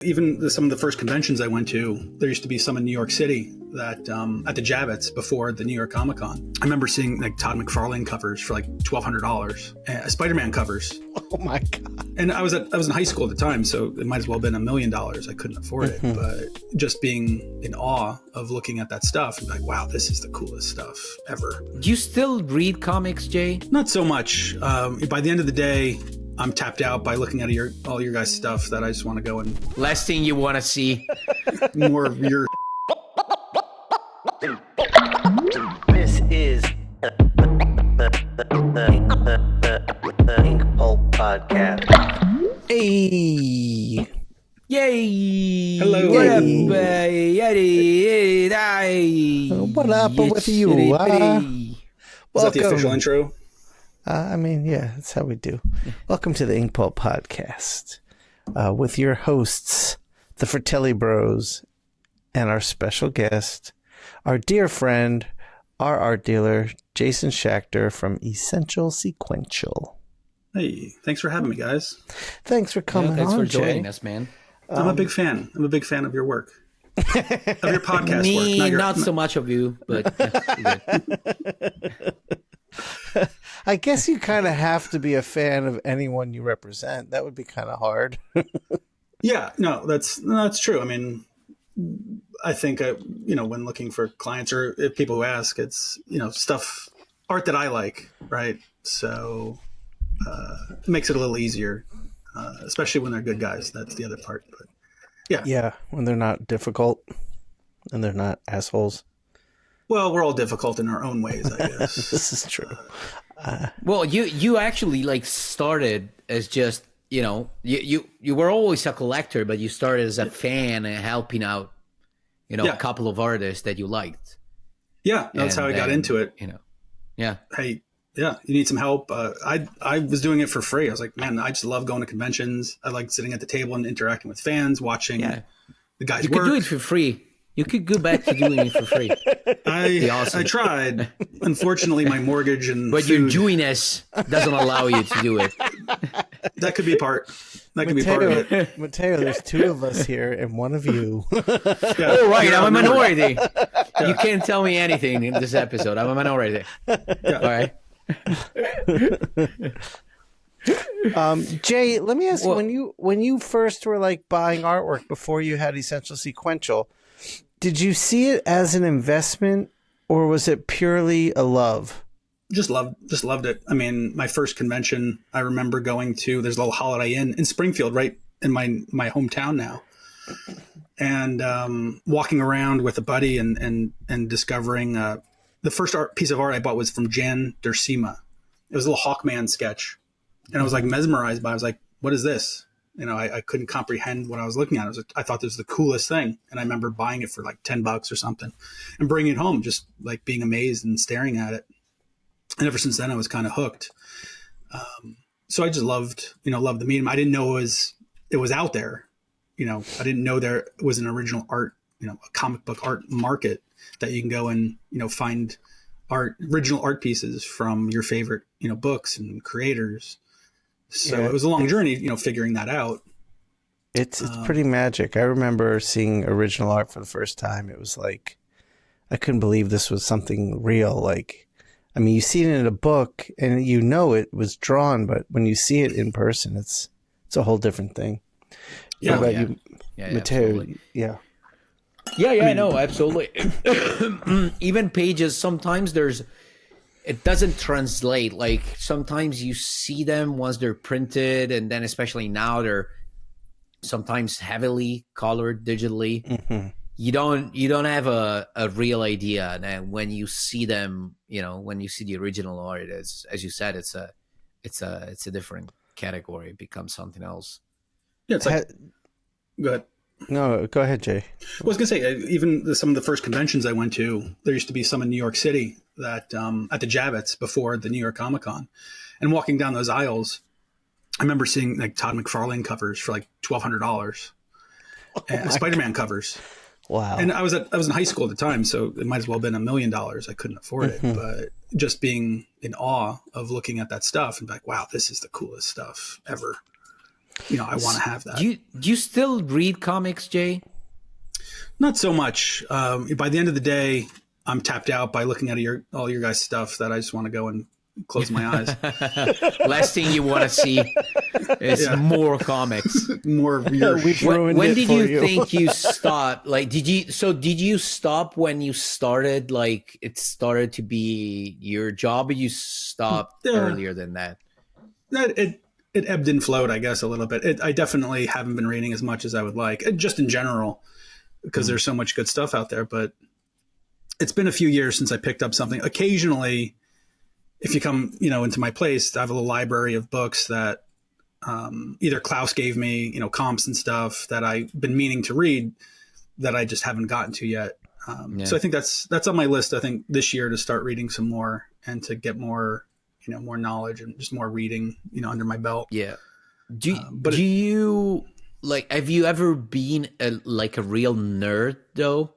Even some of the first conventions I went to, there used to be some in New York City that at the Javits before the New York Comic Con. I remember seeing like Todd McFarlane covers for like $1,200, Spider-Man covers. Oh my God. And I was in high school at the time, so it might as well have been $1 million. I couldn't afford it, but just being in awe of looking at that stuff and like, wow, this is the coolest stuff ever. Do you still read comics, Jay? Not so much. By the end of the day, I'm tapped out by looking at all your guys' stuff that I just want to go and... Last thing you want to see. More of your... This is the Inkpulp podcast. Hey. Yay! Hello. What up, yay! What up with you? Is that the official intro? Yeah, that's how we do. Welcome to the Inkpulp podcast with your hosts, the Fratelli Bros, and our special guest, our dear friend, our art dealer, Jason Schachter from Essential Sequential. Hey, thanks for having me, guys. Thanks for coming Thanks on, for joining Jay. us, man. I'm a big fan. I'm a big fan of your work. Of your podcast Me, work. not so much of you, but I guess you kind of have to be a fan of anyone you represent. That would be kind of hard. Yeah, no, that's true. I mean, I think, when looking for clients or if people who ask, it's, art that I like, right? So it makes it a little easier, especially when they're good guys. That's the other part. But yeah. Yeah, when they're not difficult and they're not assholes. Well, we're all difficult in our own ways, I guess. This is true. well, you actually started as just you were always a collector, but you started as a fan and helping out, a couple of artists that you liked. Yeah, that's how I got into it. Yeah. Hey, yeah, you need some help. I was doing it for free. I was like, man, I just love going to conventions. I like sitting at the table and interacting with fans, watching the guys work. You could do it for free. You could go back to doing it for free. I tried. Unfortunately, my mortgage and but your Jewiness doesn't allow you to do it. That could be part. That could be part of it. Mattteo, there's two of us here and one of you. Oh, right. I'm a minority. Yeah. You can't tell me anything in this episode. I'm a minority. Yeah. All right. Jay, let me ask you, when you first were buying artwork before you had Essential Sequential, did you see it as an investment or was it purely a love? Just loved it. I mean, my first convention, I remember going to, there's a little Holiday Inn in Springfield, right in my hometown now. And walking around with a buddy and discovering the first piece of art I bought was from Jan Dersima. It was a little Hawkman sketch. And I was mesmerized by it. I was like, what is this? I couldn't comprehend what I was looking at. I thought this was the coolest thing. And I remember buying it for $10 or something and bringing it home, just being amazed and staring at it. And ever since then, I was kind of hooked. So I just loved the medium. I didn't know it was out there. I didn't know there was an original art, a comic book art market that you can go and, find original art pieces from your favorite, books and creators. So it was a long journey, figuring that out. It's pretty magic. I remember seeing original art for the first time. It was I couldn't believe this was something real. You see it in a book and it was drawn, but when you see it in person, it's a whole different thing. Yeah. What about you, Mattteo? Yeah. Yeah, no, absolutely. Even pages, sometimes it doesn't translate. Sometimes you see them once they're printed, and then especially now they're sometimes heavily colored digitally. Mm-hmm. You don't have a real idea. And when you see them, when you see the original art, as you said, it's a different category. It becomes something else. Yeah, it's go ahead. No, go ahead, Jay. I was going to say, even some of the first conventions I went to, there used to be some in New York City that at the Javits before the New York Comic Con. And walking down those aisles, I remember seeing Todd McFarlane covers for $1,200. Spider-Man covers. Wow. And I was in high school at the time, so it might as well have been $1 million. I couldn't afford it. But just being in awe of looking at that stuff and wow, this is the coolest stuff ever. I want to have that. Do you still read comics, Jay? Not so much. By the end of the day, I'm tapped out by looking at all your guys' stuff that I just want to go and close my eyes. Last thing you want to see is more comics. More weird. When did you think you stopped? Like, did you stop when you started? Like, it started to be your job, or you stopped earlier than that? It ebbed and flowed, I guess, a little bit. I definitely haven't been reading as much as I would like, just in general, because there's so much good stuff out there. But it's been a few years since I picked up something. Occasionally, if you come, into my place, I have a little library of books that either Klaus gave me, comps and stuff that I've been meaning to read that I just haven't gotten to yet. So I think that's on my list. I think this year to start reading some more and to get more, more knowledge and just more reading, under my belt. Yeah. Do you like? Have you ever been a real nerd though?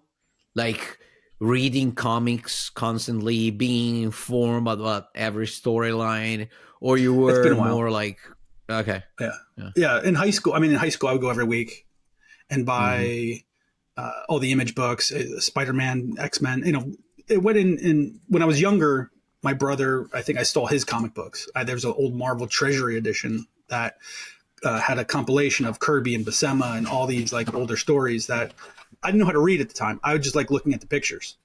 Like reading comics constantly, being informed about every storyline, or you were more like, okay, yeah. In high school, I would go every week and buy all the Image books, Spider-Man, X-Men. It went in when I was younger. My brother, I think I stole his comic books. There was an old Marvel Treasury edition that had a compilation of Kirby and Buscema and all these older stories that I didn't know how to read at the time. I was just looking at the pictures.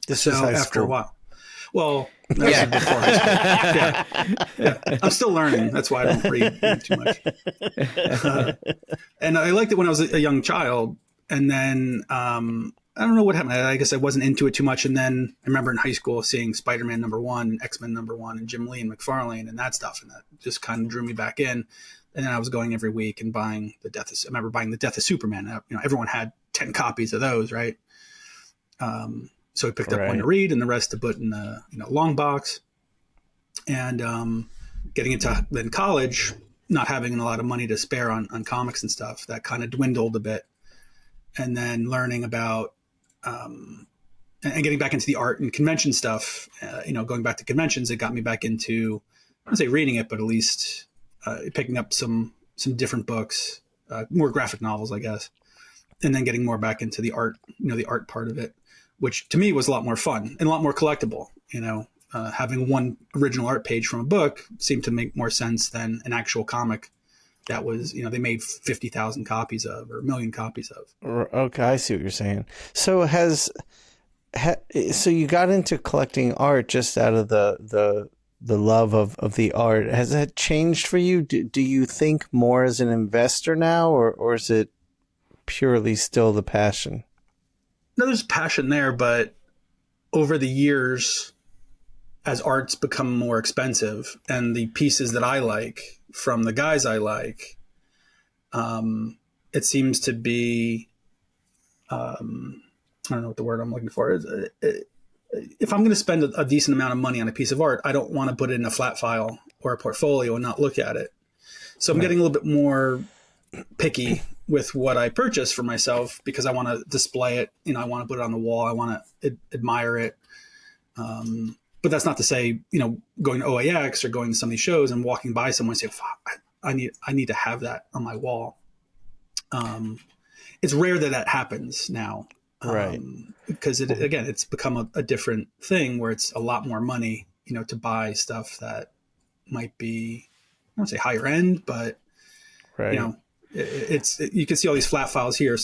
This is high after school. a while. Well, yeah. Before high school. Yeah. I'm still learning. That's why I don't read too much. And I liked it when I was a young child. And then I don't know what happened. I guess I wasn't into it too much. And then I remember in high school seeing Spider-Man #1 and X-Men #1 and Jim Lee and McFarlane and that stuff. And that just kind of drew me back in. And then I was going every week and buying I remember buying the Death of Superman. Everyone had 10 copies of those, right? So I picked up one to read and the rest to put in the long box. And getting into then college, not having a lot of money to spare on comics and stuff, that kind of dwindled a bit. And then learning about and getting back into the art and convention stuff, going back to conventions, it got me back into, I don't say reading it, but at least picking up some different books, more graphic novels, I guess, and then getting more back into the art, the art part of it, which to me was a lot more fun and a lot more collectible. Having one original art page from a book seemed to make more sense than an actual comic that was, they made 50,000 copies of or 1 million copies of. Okay, I see what you're saying. So so you got into collecting art just out of the love of the art. Has that changed for you? Do you think more as an investor now, or is it purely still the passion? No, there's passion there, but over the years, as art's become more expensive and the pieces that I like from the guys I like, it seems to be, I don't know what the word I'm looking for is. If I'm going to spend a decent amount of money on a piece of art, I don't want to put it in a flat file or a portfolio and not look at it. So I'm getting a little bit more picky with what I purchase for myself because I want to display it. I want to put it on the wall. I want to admire it. But that's not to say, going to OAX or going to some of these shows and walking by someone and say, I need to have that on my wall. It's rare that happens now. Right. Because it's become a different thing where it's a lot more money, to buy stuff that might be, I don't say higher end, but you can see all these flat files here.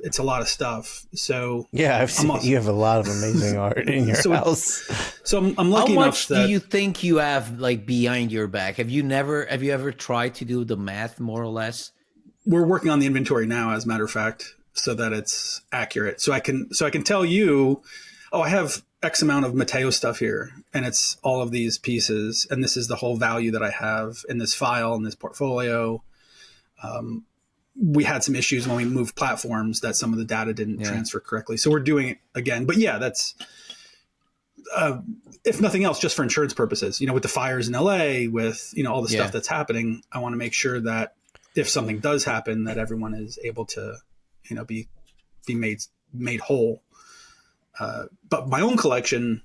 It's a lot of stuff. So yeah, I've seen you have a lot of amazing art in your house. So I'm lucky enough. How much do you think you have behind your back? Have you ever tried to do the math more or less? We're working on the inventory now, as a matter of fact, so that it's accurate. So I can tell you, I have X amount of Mattteo stuff here, and it's all of these pieces, and this is the whole value that I have in this file, in this portfolio. We had some issues when we moved platforms that some of the data didn't transfer correctly. So we're doing it again. But yeah, that's, if nothing else, just for insurance purposes, with the fires in LA, with, all the stuff that's happening, I want to make sure that if something does happen, that everyone is able to, be made whole. But my own collection,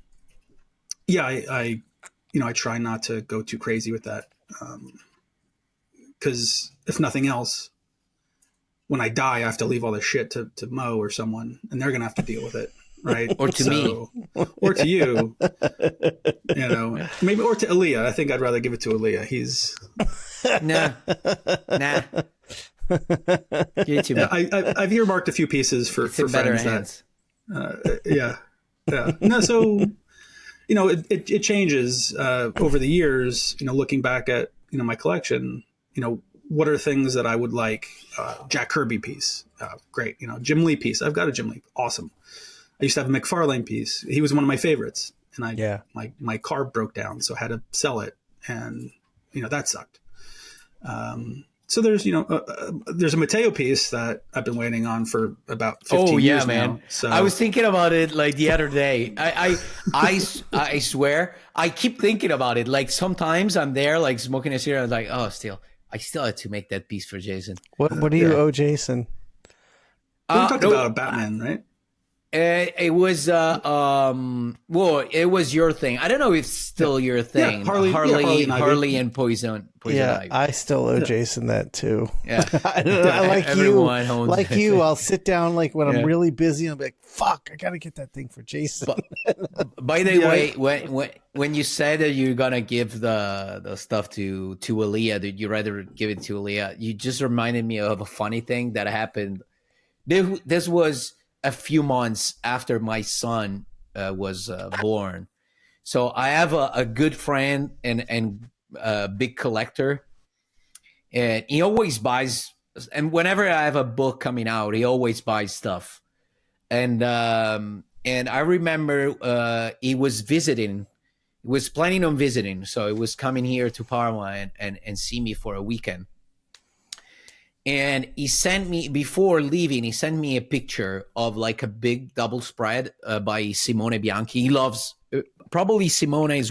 I try not to go too crazy with that. because if nothing else, when I die, I have to leave all this shit to Mo or someone, and they're gonna have to deal with it, right? Or to me, or to you, maybe, or to Aaliyah. I think I'd rather give it to Aaliyah. He's nah. Give it to me. I've earmarked a few pieces for better friends hands. yeah. No, so it changes over the years. Looking back at my collection, what are things that I would like? Jack Kirby piece, great. Jim Lee piece. I've got a Jim Lee, awesome. I used to have a McFarlane piece. He was one of my favorites, and my car broke down, so I had to sell it, and that sucked. So there's a Mattteo piece that I've been waiting on for about 15 years man. now. So I was thinking about it like the other day. I swear I keep thinking about it. Like sometimes I'm there like smoking a cigarette. I'm like, I still had to make that piece for Jason. What do you owe Jason? we talked about Batman, right? It was it was your thing. I don't know if it's still your thing. Harley and Poison Ivy. I still owe Jason that too. Yeah. Like you, I'll sit down like when I'm really busy. I'll be like, "Fuck, I gotta get that thing for Jason." By the way, when you said that you're gonna give the stuff to Aaliyah, that you rather give it to Aaliyah, you just reminded me of a funny thing that happened. This was a few months after my son was born. So I have a good friend and a big collector, and he always buys, and whenever I have a book coming out, he always buys stuff. And I remember he was planning on visiting. So he was coming here to Parma and see me for a weekend. And he sent me, before leaving, he sent me a picture of like a big double spread by Simone Bianchi. He loves, probably Simone is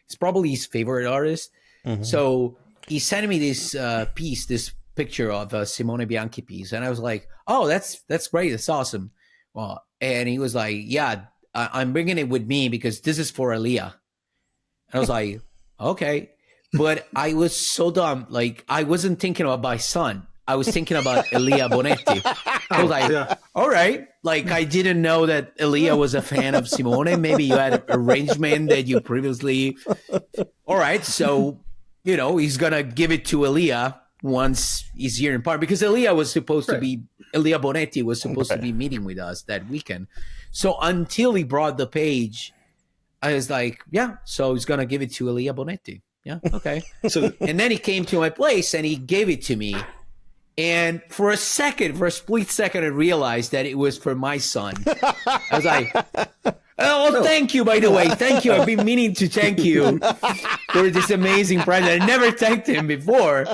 it's probably his favorite artist. Mm-hmm. So he sent me this this picture of a Simone Bianchi piece. And I was like, oh, that's great. That's awesome. Well, and he was like, yeah, I'm bringing it with me because this is for Aaliyah. And I was like, okay. But I was so dumb. Like, I wasn't thinking about my son. I was thinking about Aaliyah Bonetti. I was like, all right. Like, I didn't know that Aaliyah was a fan of Simone. Maybe you had an arrangement that you previously. All right. So, he's going to give it to Aaliyah once he's here in Parma. Because Aaliyah Bonetti was supposed to be meeting with us that weekend. So until he brought the page, I was like, yeah, so he's going to give it to Aaliyah Bonetti. Yeah, okay. And then he came to my place and he gave it to me. And for a split second, I realized that it was for my son. I was like, oh, thank you, by the way. Thank you. I've been meaning to thank you for this amazing present. I never thanked him before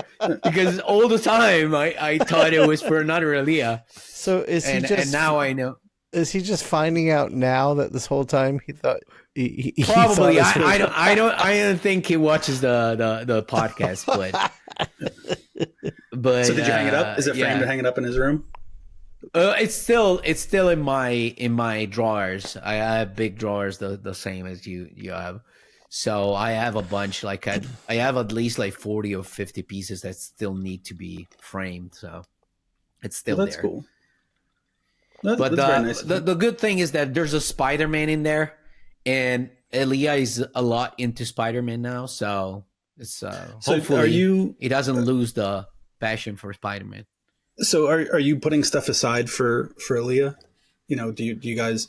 because all the time I thought it was for another Aaliyah. So and now I know. Is he just finding out now that this whole time he thought he probably? Thought I don't think he watches the podcast, but so did you hang it up? Is it framed to hang it up in his room? It's still in my drawers. I have big drawers, the same as you have. So I have a bunch. Like I have at least like 40 or 50 pieces that still need to be framed. So it's still that's there. Cool. But that's very nice. the good thing is that there's a Spider-Man in there, and Aaliyah is a lot into Spider-Man now. So it's hopefully he doesn't lose the passion for Spider-Man. So are you putting stuff aside for Aaliyah? Do you guys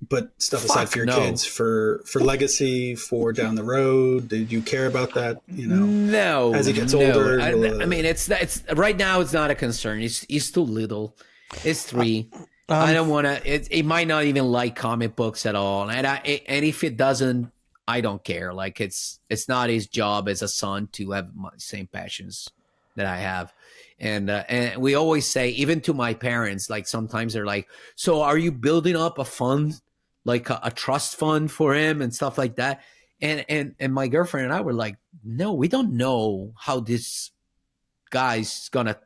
put stuff aside for your kids for legacy, for down the road? Do you care about that? No. As he gets older, I mean, it's right now. It's not a concern. He's too little. It's 3. I don't want to. It might not even like comic books at all, and if it doesn't, I don't care. Like it's not his job as a son to have the same passions that I have. And we always say, even to my parents, like sometimes they're like, so are you building up a fund, like a trust fund for him and stuff like that? And my girlfriend and I were like, no, we don't know how this guy's gonna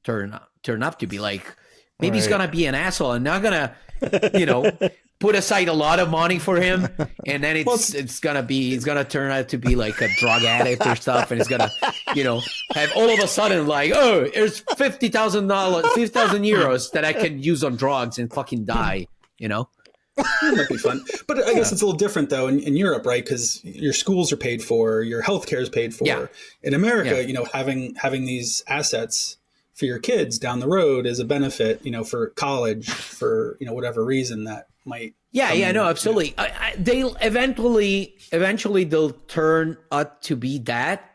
turn up to be. Like, maybe he's gonna be an asshole and not gonna, put aside a lot of money for him, and then it's gonna turn out to be like a drug addict or stuff, and it's gonna, have all of a sudden like, oh, here's $50,000, €50,000 that I can use on drugs and fucking die, That might be fun. But I guess it's a little different, though, in Europe, right? Because your schools are paid for, your healthcare is paid for. Yeah. In America, having these assets for your kids down the road is a benefit, for college, for, whatever reason that might. Yeah, no, absolutely. They'll eventually they'll turn out to be that,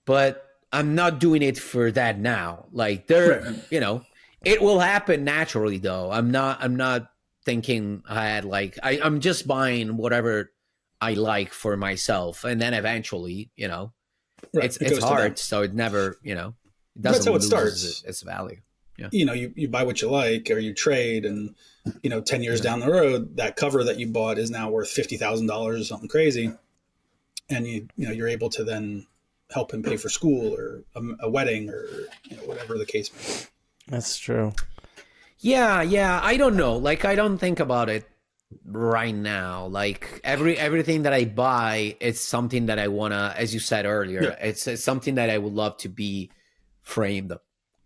but I'm not doing it for that now. Like it will happen naturally, though. I'm not thinking I'm just buying whatever I like for myself, and then eventually, it's hard, so it never, it doesn't. That's how it lose starts. its value. Yeah. You buy what you like, or you trade, and 10 years down the road, that cover that you bought is now worth $50,000 or something crazy, and you're able to then help him pay for school or a wedding or whatever the case may be. That's true. Yeah. I don't know. Like, I don't think about it right now. Like everything that I buy, it's something that I wanna, as you said earlier, it's something that I would love to be framed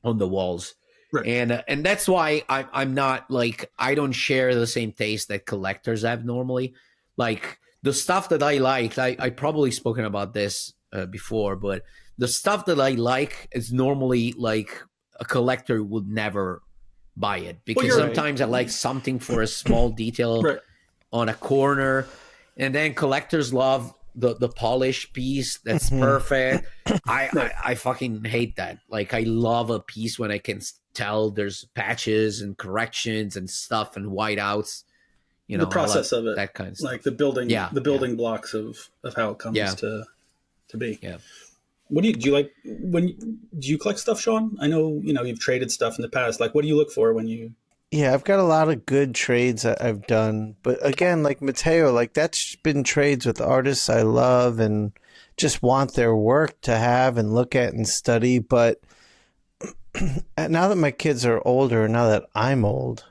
on the walls. Right. And that's why I'm not like, I don't share the same taste that collectors have normally. Like the stuff that I like, I probably spoken about this before, but the stuff that I like is normally like a collector would never buy it, because sometimes I like something for a small detail on a corner, and then collectors love the polished piece that's perfect. I fucking hate that. Like, I love a piece when I can tell there's patches and corrections and stuff and whiteouts. The process of it, that kind of stuff. Like the building blocks of how it comes to be. Yeah. What do you like do you collect stuff, Shawn? I know, you've traded stuff in the past. Like, what do you look for when you? Yeah, I've got a lot of good trades that I've done, but again, like Mattteo, like that's been trades with artists I love and just want their work to have and look at and study. But now that my kids are older, now that I'm old,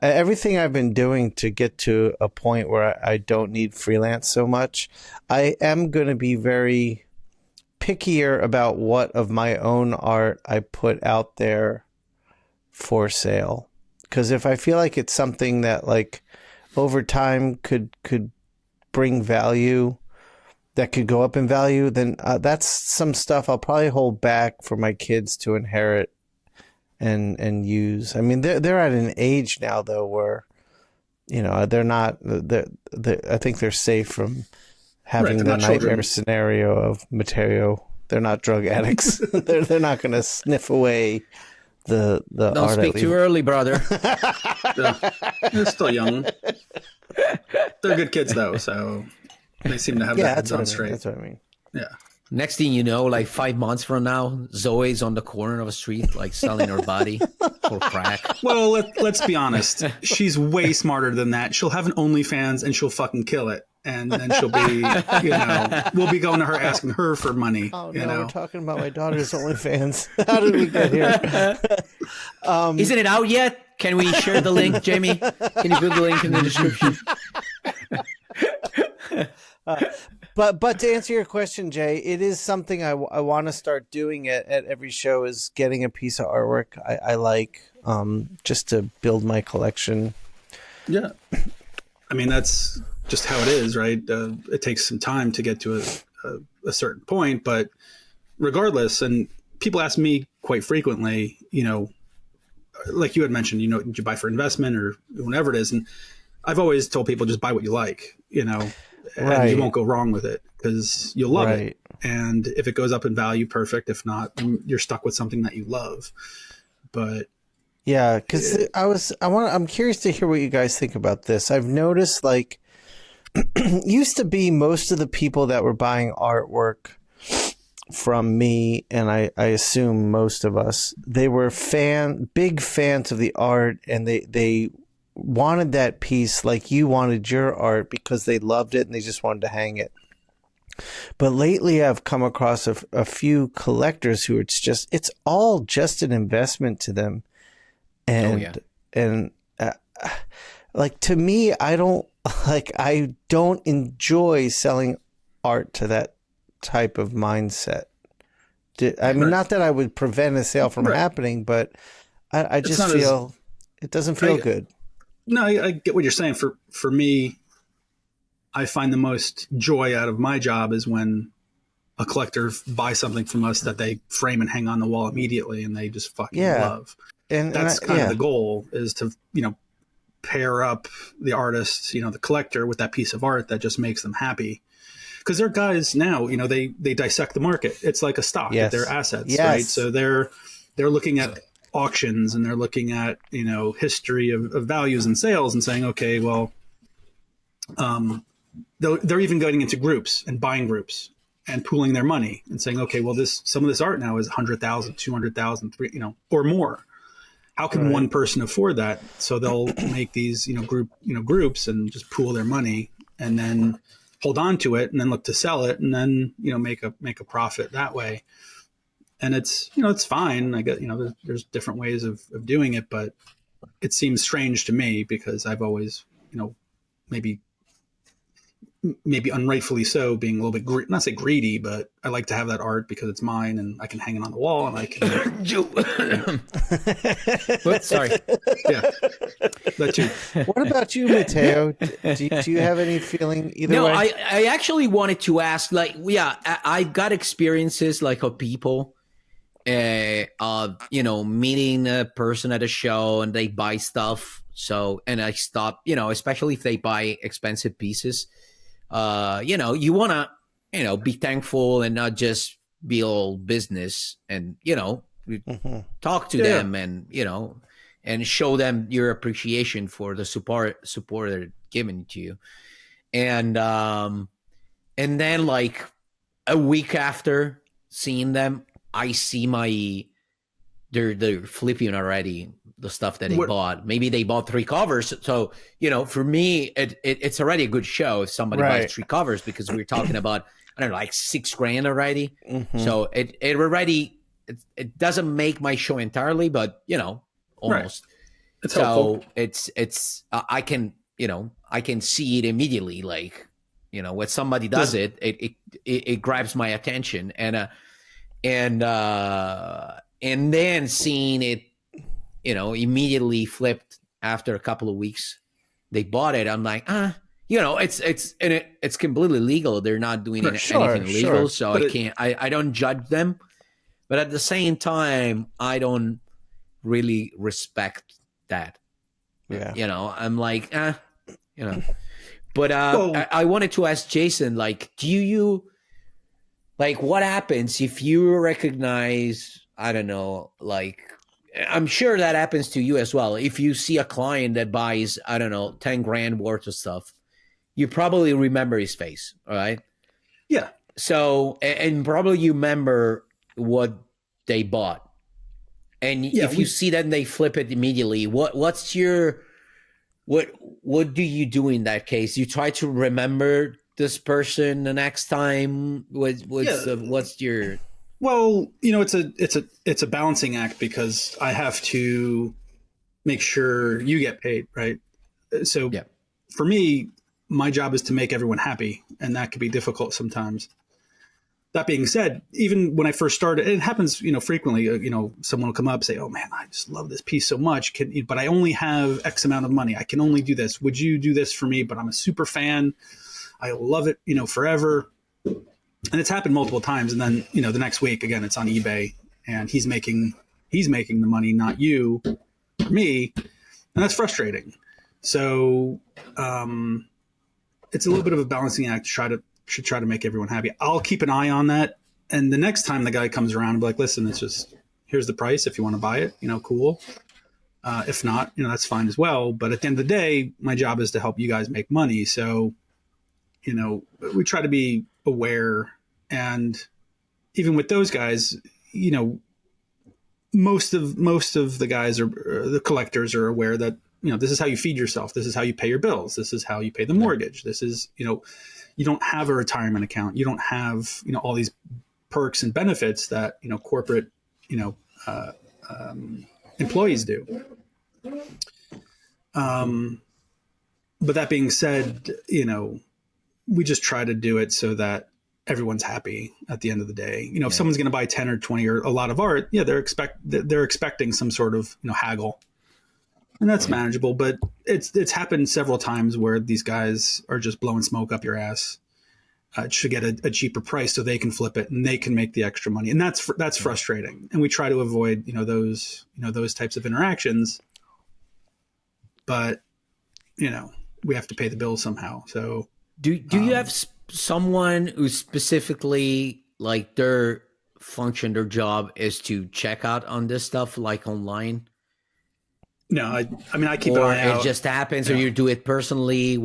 everything I've been doing to get to a point where I don't need freelance so much, I am going to be very pickier about what of my own art I put out there for sale. Because if I feel like it's something that like over time could bring value, that could go up in value, then that's some stuff I'll probably hold back for my kids to inherit and use. I mean, they're at an age now though where, they're not. I think they're safe from having the nightmare children. Scenario of Mattteo. They're not drug addicts. they're not going to sniff away the Don't art. Speak too early, brother. They're still young. They're good kids though, so they seem to have their heads on straight. That's what I mean. Yeah. Next thing you know, like 5 months from now, Zoe's on the corner of a street, like selling her body for crack. Well, let's be honest. She's way smarter than that. She'll have an OnlyFans and she'll fucking kill it. And then she'll be, we'll be going to her asking her for money. Oh, no, we're talking about my daughter's OnlyFans. How did we get here? Isn't it out yet? Can we share the link, Jamie? Can you put the link in the description? But to answer your question, Jay, it is something I want to start doing at every show, is getting a piece of artwork I like, just to build my collection. Yeah. I mean, that's just how it is, right? It takes some time to get to a certain point, but regardless, and people ask me quite frequently, like you had mentioned, did you buy for investment or whatever it is? And I've always told people, just buy what you like, and you won't go wrong with it because you'll love it. And if it goes up in value, perfect. If not, you're stuck with something that you love. But yeah, because I'm curious to hear what you guys think about this. I've noticed, like, used to be most of the people that were buying artwork from me, and I assume most of us, they were big fans of the art, and they wanted that piece like you wanted your art because they loved it and they just wanted to hang it. But lately I've come across a few collectors who it's all just an investment to them. And like, to me, I don't enjoy selling art to that type of mindset. I mean, not that I would prevent a sale from happening, but I just feel it doesn't feel good. No, I get what you're saying. For me, I find the most joy out of my job is when a collector buys something from us that they frame and hang on the wall immediately, and they just fucking love. And that's kind of the goal, is to, pair up the artist, the collector, with that piece of art that just makes them happy. Because they're guys now, they dissect the market. It's like a stock. Yes. They're assets, Yes. right? So they're looking at auctions, and they're looking at, history of values and sales, and saying, okay, well, they're even going into groups and buying groups and pooling their money and saying, okay, well, some of this art now is 100,000, 200,000, or more. How can one person afford that? So they'll make these, groups and just pool their money, and then hold on to it, and then look to sell it, and then, make a profit that way. And it's, it's fine. I get, there's different ways of doing it, but it seems strange to me because I've always, maybe unrightfully so, being a little bit not say greedy, but I like to have that art because it's mine, and I can hang it on the wall, and I can. Sorry. Yeah, that too. What about you, Mattteo? Do you have any feeling either way? No, I actually wanted to ask, I got experiences of people, meeting a person at a show and they buy stuff. So, and I stop, especially if they buy expensive pieces. You want to, be thankful and not just be all business, and, talk to them and, and show them your appreciation for the support they're giving to you. And then a week after seeing them, I see they're flipping already the stuff that they bought. Maybe they bought 3 covers. So, for me, it's already a good show if somebody buys 3 covers, because we're talking about, I don't know, $6,000 already. Mm-hmm. So it already, it doesn't make my show entirely, but, almost. Right. It's so helpful. it's I can see it immediately. When somebody does it grabs my attention, and then seeing it, immediately flipped after a couple of weeks, they bought it. I'm like, it's completely legal. They're not doing anything illegal. So I don't judge them, but at the same time, I don't really respect that. Yeah. I'm like, but I wanted to ask Jason, do you, what happens if you recognize, I don't know, I'm sure that happens to you as well. If you see a client that buys, I don't know, 10 grand worth of stuff, you probably remember his face, all right? Yeah. So, and probably you remember what they bought. And if you see that and they flip it immediately, what do you do in that case? You try to remember this person the next time? What's your... Well, it's a balancing act, because I have to make sure you get paid, right? So for me, my job is to make everyone happy, and that can be difficult sometimes. That being said, even when I first started, it happens, frequently, someone will come up and say, oh man, I just love this piece so much, but I only have X amount of money. I can only do this. Would you do this for me? But I'm a super fan. I love it, forever. And it's happened multiple times. And then, the next week, again, it's on eBay, and he's making the money, not you, or me. And that's frustrating. So, it's a little bit of a balancing act to try to make everyone happy. I'll keep an eye on that. And the next time the guy comes around, I'll be like, listen, here's the price. If you want to buy it, cool. If not, that's fine as well. But at the end of the day, my job is to help you guys make money. So, we try to be aware. And even with those guys, most of the guys the collectors are aware that, this is how you feed yourself. This is how you pay your bills. This is how you pay the mortgage. This is, you don't have a retirement account. You don't have, all these perks and benefits that, corporate, employees do. But that being said, we just try to do it so that everyone's happy at the end of the day. If someone's going to buy 10 or 20 or a lot of art, they're expecting some sort of, haggle, and that's manageable. But it's happened several times where these guys are just blowing smoke up your ass to get a cheaper price so they can flip it and they can make the extra money. And that's frustrating. And we try to avoid, those types of interactions, but we have to pay the bill somehow. So do you have someone who specifically like their function, their job is to check out on this stuff like online? No, I keep or an eye out. It just happens, or you do it personally.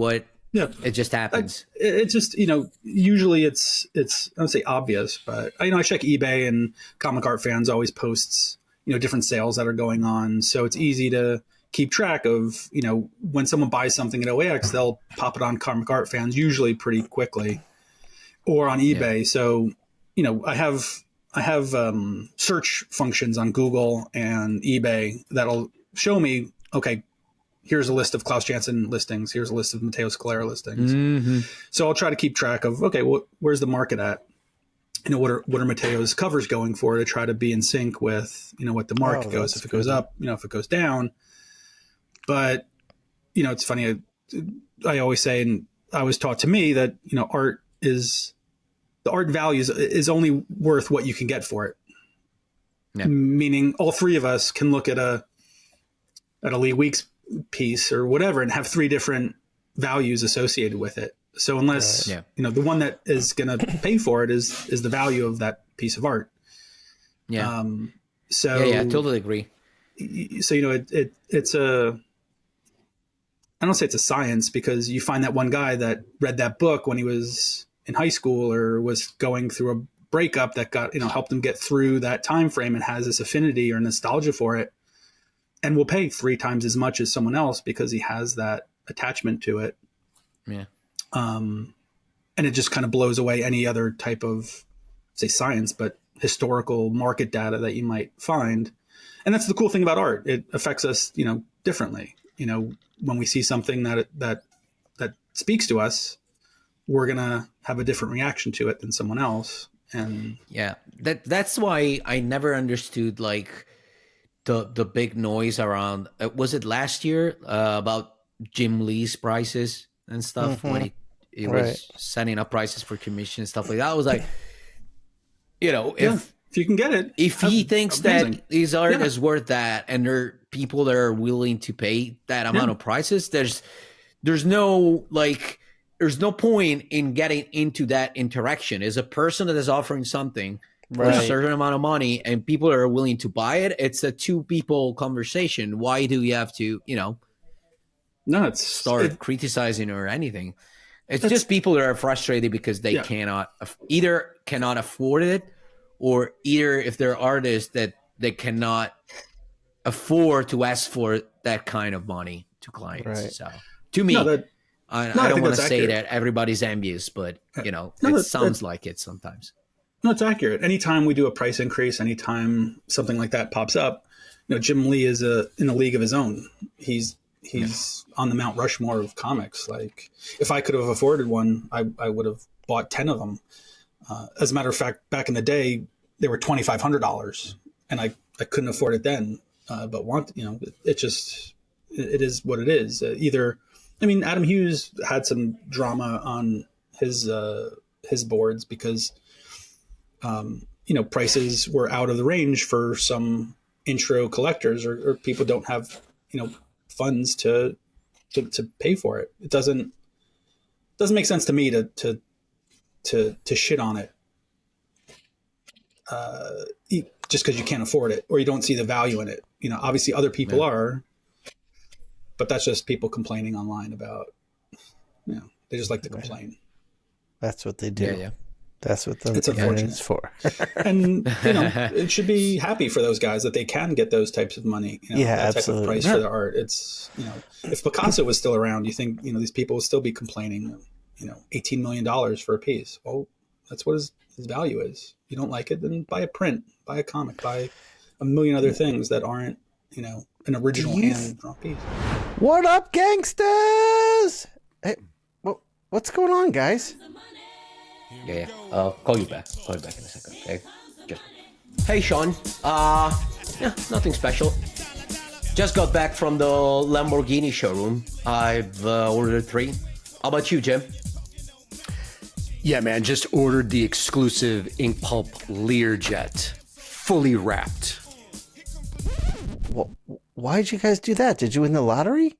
It just happens. It's just usually it's I don't say obvious, but I check eBay, and Comic Art Fans always posts different sales that are going on, so it's easy to keep track of, when someone buys something at OAX, they'll pop it on Comic Art Fans usually pretty quickly, or on eBay. Yeah. So, I have search functions on Google and eBay that'll show me, okay, here's a list of Klaus Janson listings. Here's a list of Mattteo Scalera listings. Mm-hmm. So I'll try to keep track of, okay, where's the market at? What are Matteo's covers going for, to try to be in sync with, what the market goes. If it goes up, if it goes down. But, it's funny. I always say, and I was taught to me that, art is, the art value is only worth what you can get for it. Yeah. Meaning all three of us can look at a Lee Weeks piece or whatever and have three different values associated with it. So unless, the one that is going to pay for it is the value of that piece of art. Yeah. I totally agree. So, it's I don't say it's a science, because you find that one guy that read that book when he was in high school or was going through a breakup that got, helped him get through that time frame and has this affinity or nostalgia for it, and will pay 3 times as much as someone else because he has that attachment to it. Yeah. And it just kind of blows away any other type of, say, science, but historical market data that you might find. And that's the cool thing about art. It affects us, differently. When we see something that speaks to us, we're going to have a different reaction to it than someone else. And that's why I never understood like the big noise around, was it last year, about Jim Lee's prices and stuff, when he was setting up prices for commission and stuff like that. I was like, if you can get it, if he thinks amazing. That his art is worth that, and there are people that are willing to pay that amount of prices, there's no point in getting into that interaction. As a person that is offering something for a certain amount of money and people are willing to buy it, it's a 2 people conversation. Why do you have to, start criticizing or anything? It's just people that are frustrated because they cannot afford it, or either if they're artists that they cannot afford to ask for that kind of money to clients. Right. So to me, I don't want to say that everybody's envious, but it sounds like it sometimes. No, it's accurate. Anytime we do a price increase, anytime something like that pops up, Jim Lee is in a league of his own. He's on the Mount Rushmore of comics. Like, if I could have afforded one, I would have bought 10 of them. As a matter of fact, back in the day, they were $2,500, and I couldn't afford it then. But it is what it is. Adam Hughes had some drama on his boards because, prices were out of the range for some intro collectors or people don't have, funds to pay for it. It doesn't make sense to me to shit on it just because you can't afford it or you don't see the value in it. Obviously other people are, but that's just people complaining online about, they just like to complain. That's what they do. Yeah. That's what the internet's for. And, it should be happy for those guys that they can get those types of money, that absolutely. type of price for their art. It's, if Picasso was still around, you think, these people would still be complaining, $18 million for a piece. Well, that's what his value is. You don't like it, then buy a print, buy a comic, buy a million other things that aren't, an original hand-drawn piece. What up, gangsters? Hey, what's going on, guys? Yeah. I'll call you back. Call you back in a second, okay? Just. Hey, Shawn. Yeah, nothing special. Just got back from the Lamborghini showroom. I've ordered 3. How about you, Jim? Yeah, man, just ordered the exclusive Inkpulp Learjet, fully wrapped. Well, why'd you guys do that? Did you win the lottery?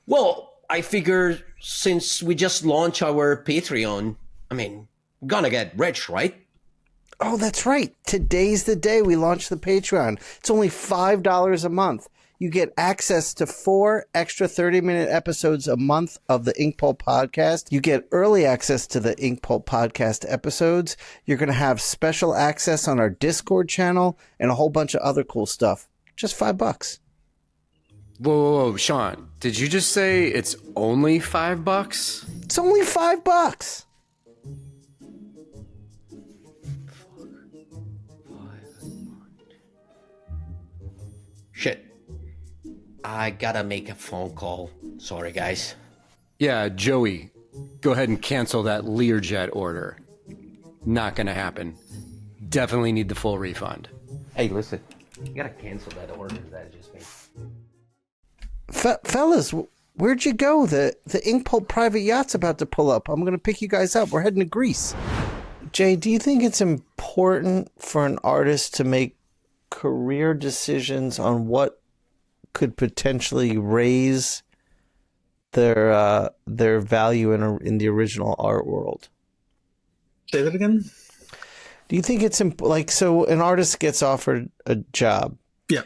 Well, I figure since we just launched our Patreon, I mean, gonna get rich, right? Oh, that's right. Today's the day we launched the Patreon. It's only $5 a month. You get access to 4 extra 30-minute episodes a month of the Inkpulp podcast. You get early access to the Inkpulp podcast episodes. You're going to have special access on our Discord channel and a whole bunch of other cool stuff. Just $5. Whoa, Shawn, did you just say it's only $5? It's only $5. Shit. I gotta make a phone call. Sorry, guys. Yeah, Joey, go ahead and cancel that Learjet order. Not gonna happen. Definitely need the full refund. Hey, listen. You gotta cancel that order that I just made. Fellas, where'd you go? The Inkpulp private yacht's about to pull up. I'm going to pick you guys up. We're heading to Greece. Jay, do you think it's important for an artist to make career decisions on what could potentially raise their value in the original art world? Say that again? Do you think it's so an artist gets offered a job? Yeah.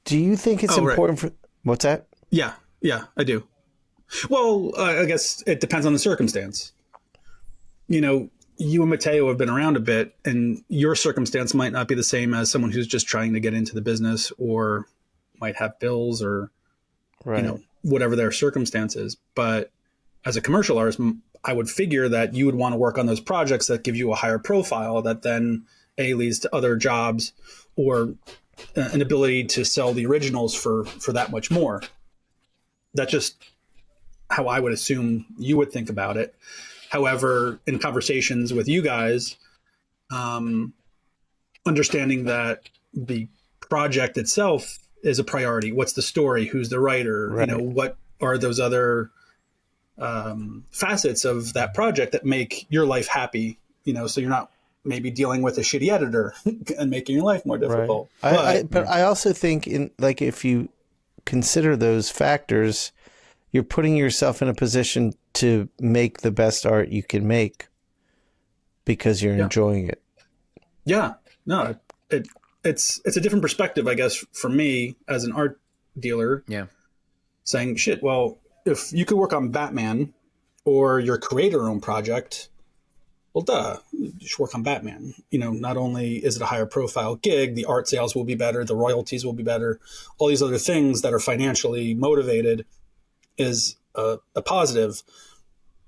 Do you think it's important for what's that? Yeah, I do. Well, I guess it depends on the circumstance. You know, you and Mattteo have been around a bit, and your circumstance might not be the same as someone who's just trying to get into the business or might have bills or, you know, whatever their circumstance is. But as a commercial artist, I would figure that you would want to work on those projects that give you a higher profile that then leads to other jobs or an ability to sell the originals for that much more. That's just how I would assume you would think about it. However, in conversations with you guys, understanding that the project itself is a priority. What's the story? Who's the writer? Right. You know, what are those other facets of that project that make your life happy? You know, so you're not maybe dealing with a shitty editor and making your life more difficult. Right. But I also think if you consider those factors, you're putting yourself in a position to make the best art you can make because you're enjoying it. Yeah, no, it's a different perspective, I guess, for me as an art dealer. Yeah, saying shit. Well, if you could work on Batman or your create your own project, well, duh, you should work on Batman. You know, not only is it a higher profile gig, the art sales will be better, the royalties will be better, all these other things that are financially motivated is a positive.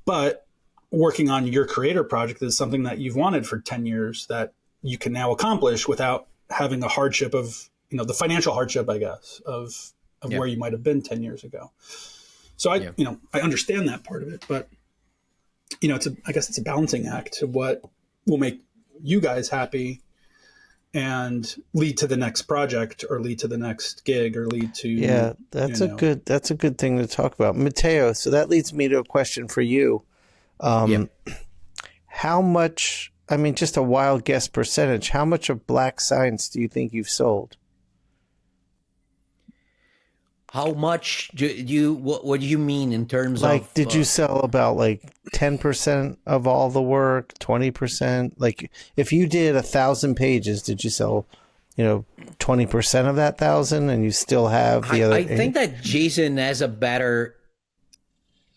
But working on your creator project is something that you've wanted for 10 years that you can now accomplish without having the hardship of, you know, the financial hardship, I guess, of where you might have been 10 years ago. So I understand that part of it, but you know, I guess it's a balancing act to what will make you guys happy and lead to the next project or lead to the next gig or lead to that's a good thing to talk about. Mattteo, so that leads me to a question for you. How much, I mean, just a wild guess percentage, how much of Black Science do you think you've sold? How much do you, what do you mean in terms of... did you sell about 10% of all the work, 20%? Like, if you did 1,000 pages, did you sell, 20% of that 1,000 and you still have the other... I think that Jason has a better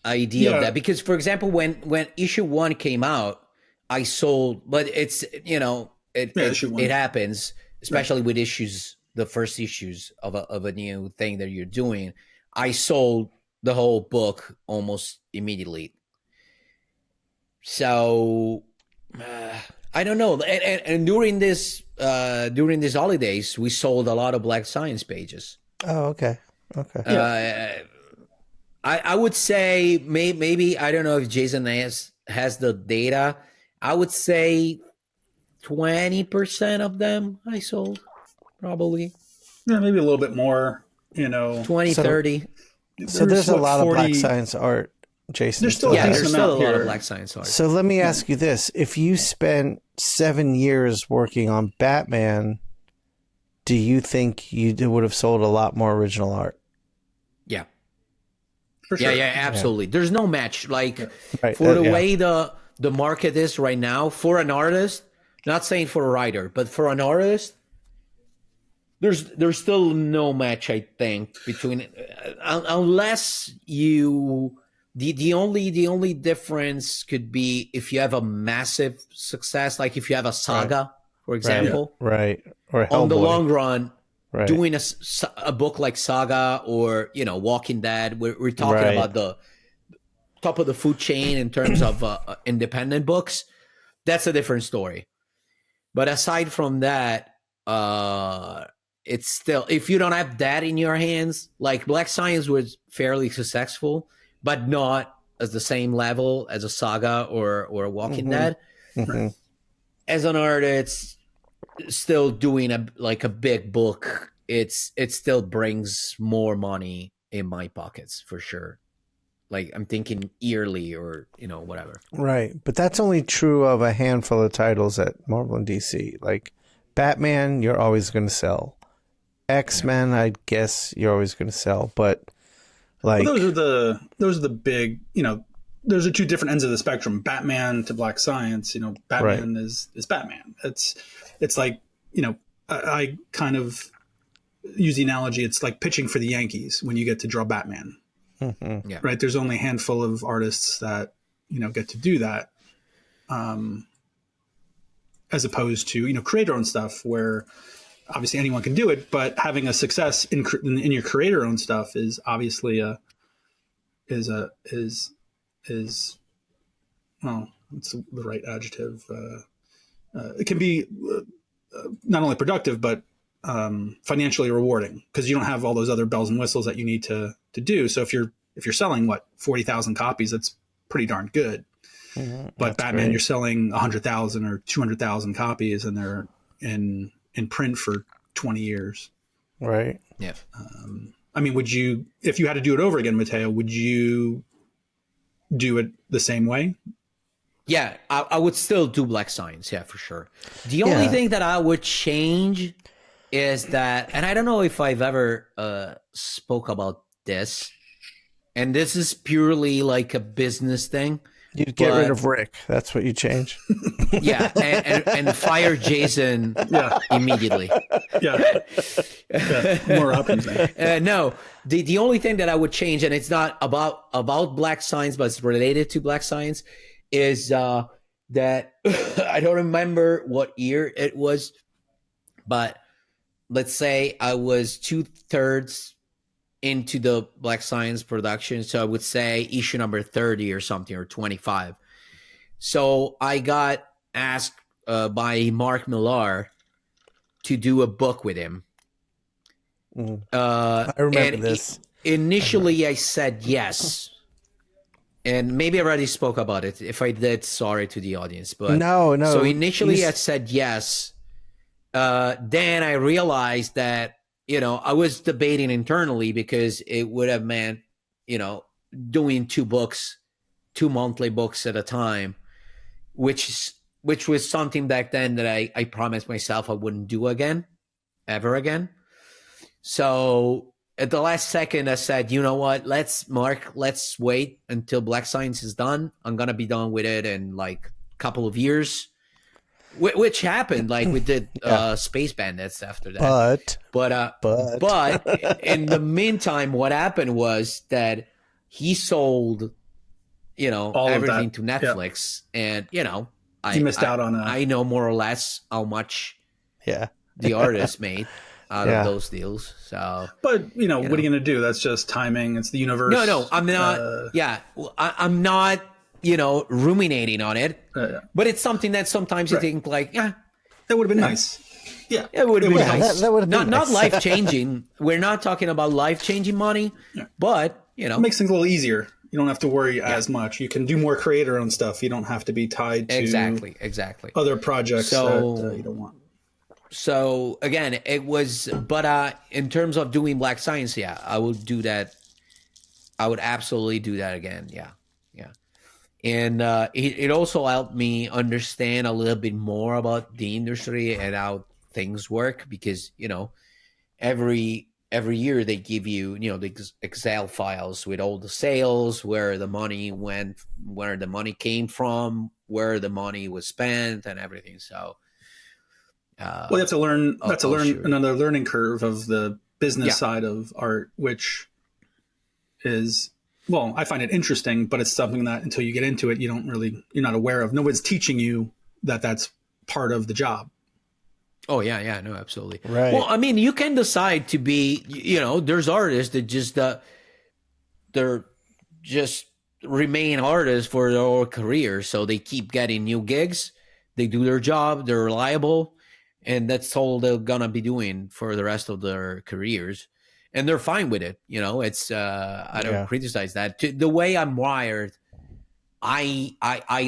idea of that. Because, for example, when issue 1 came out, I sold... But it's, it happens, especially with issues... the first issues of a new thing that you're doing. I sold the whole book almost immediately. So I don't know. And during these holidays, we sold a lot of Black Science pages. Oh, okay. I would say maybe I don't know if Jason has the data. I would say 20% of them I sold, probably. Yeah, maybe a little bit more. 20, So- 30. So there's a what, lot 40 of Black Science art, Jason. There's still still a Yeah, has. there's decent still a amount lot of here. Black Science art. So let me ask you this. If you spent 7 years working on Batman, do you think you would have sold a lot more original art? Yeah. For sure. Yeah, absolutely. There's no match. Like Right, for the yeah. way the market is right now, for an artist, not saying for a writer, but for an artist, there's still no match, I think, between unless you the only difference could be if you have a massive success, like if you have a saga, for example. Right. Or On the Hellboy. long run, Right. doing a book like Saga or Walking Dead, we're talking Right. about the top of the food chain in terms of independent books. That's a different story. But aside from that, it's still, if you don't have that in your hands, like Black Science was fairly successful, but not as the same level as a Saga or a Walking Dead. Mhm. As an artist, still doing a big book, it still brings more money in my pockets for sure. Like I'm thinking yearly or whatever. Right. But that's only true of a handful of titles at Marvel and DC. Like Batman, you're always going to sell. X-Men, I guess you're always going to sell. But like, Well, those are the big, those are two different ends of the spectrum. Batman to Black Science, Batman is Batman. It's like, I kind of use the analogy. It's like pitching for the Yankees when you get to draw Batman, mhm. right? There's only a handful of artists that, get to do that. As opposed to, creator owned stuff where obviously anyone can do it, but having a success in your creator owned stuff is obviously is well, it's the right adjective. It can be not only productive but financially rewarding because you don't have all those other bells and whistles that you need to do. So if you're selling 40,000 copies, that's pretty darn good. Mhm. But That's Batman, great. you're selling 100,000 or 200,000 copies, and they're in print for 20 years. Right. Yeah. I mean, would you, if you had to do it over again, Mattteo, would you do it the same way? Yeah, I would still do Black Science, yeah, for sure. The only Yeah. thing that I would change is that, and I don't know if I've ever spoke about this, and this is purely like a business thing. You'd get rid But- of Rick. That's what you change. Yeah, and fire Jason Yeah, immediately. yeah. More options then. No, the only thing that I would change, and it's not about Black Science, but it's related to Black Science, is that I don't remember what year it was, but let's say I was 2/3 into the Black Science production, so I would say issue number 30 or something, or 25. So I got asked by Mark Millar to do a book with him. Mm. I I remember this. Initially, I said yes, and maybe I already spoke about it. If I did, sorry to the audience. But No. So initially, You I said yes. Then I realized that I was debating internally because it would have meant doing two monthly books at a time, which was something back then that I promised myself I wouldn't do ever again. So at the last second, I said, you know what, let's wait until Black Science is done. I'm going to be done with it in like a couple of years, which happened. Like we did Space Bandits after that. But in the meantime, what happened was that he sold, All of everything that. to Netflix. And, You missed out on I know more or less how much Yeah. the artist made out Yeah. of those deals. So But, what are you going to do? That's just timing. It's the universe. no, I'm not. I'm not, ruminating on it. But it's something that sometimes you think like, That would have been nice. Yeah. it would have been Yeah, nice. that would have been Not nice. life changing. We're not talking about life changing money, but you know, It makes things a little easier. You don't have to worry as much. You can do more creator-owned stuff. You don't have to be tied to exactly other projects that you don't want. So again, it was, but in terms of doing Black Science, yeah, I would do that. I would absolutely do that again. Yeah. And it also helped me understand a little bit more about the industry and how things work, because, you know, every year they give you, you know, the Excel files with all the sales, where the money went, where the money came from, where the money was spent, and everything. So, well, you have to learn. That's another learning curve of the business side of art, which is, well, I find it interesting, but it's something that until you get into it, you're not aware of. Nobody's teaching you that that's part of the job. Oh yeah, no, absolutely. Right. Well, I mean, you can decide to be, you know, there's artists that just they're just remain artists for their whole career, so they keep getting new gigs, they do their job, they're reliable, and that's all they're gonna be doing for the rest of their careers, and they're fine with it. You know, it's I don't criticize that. The way I'm wired, I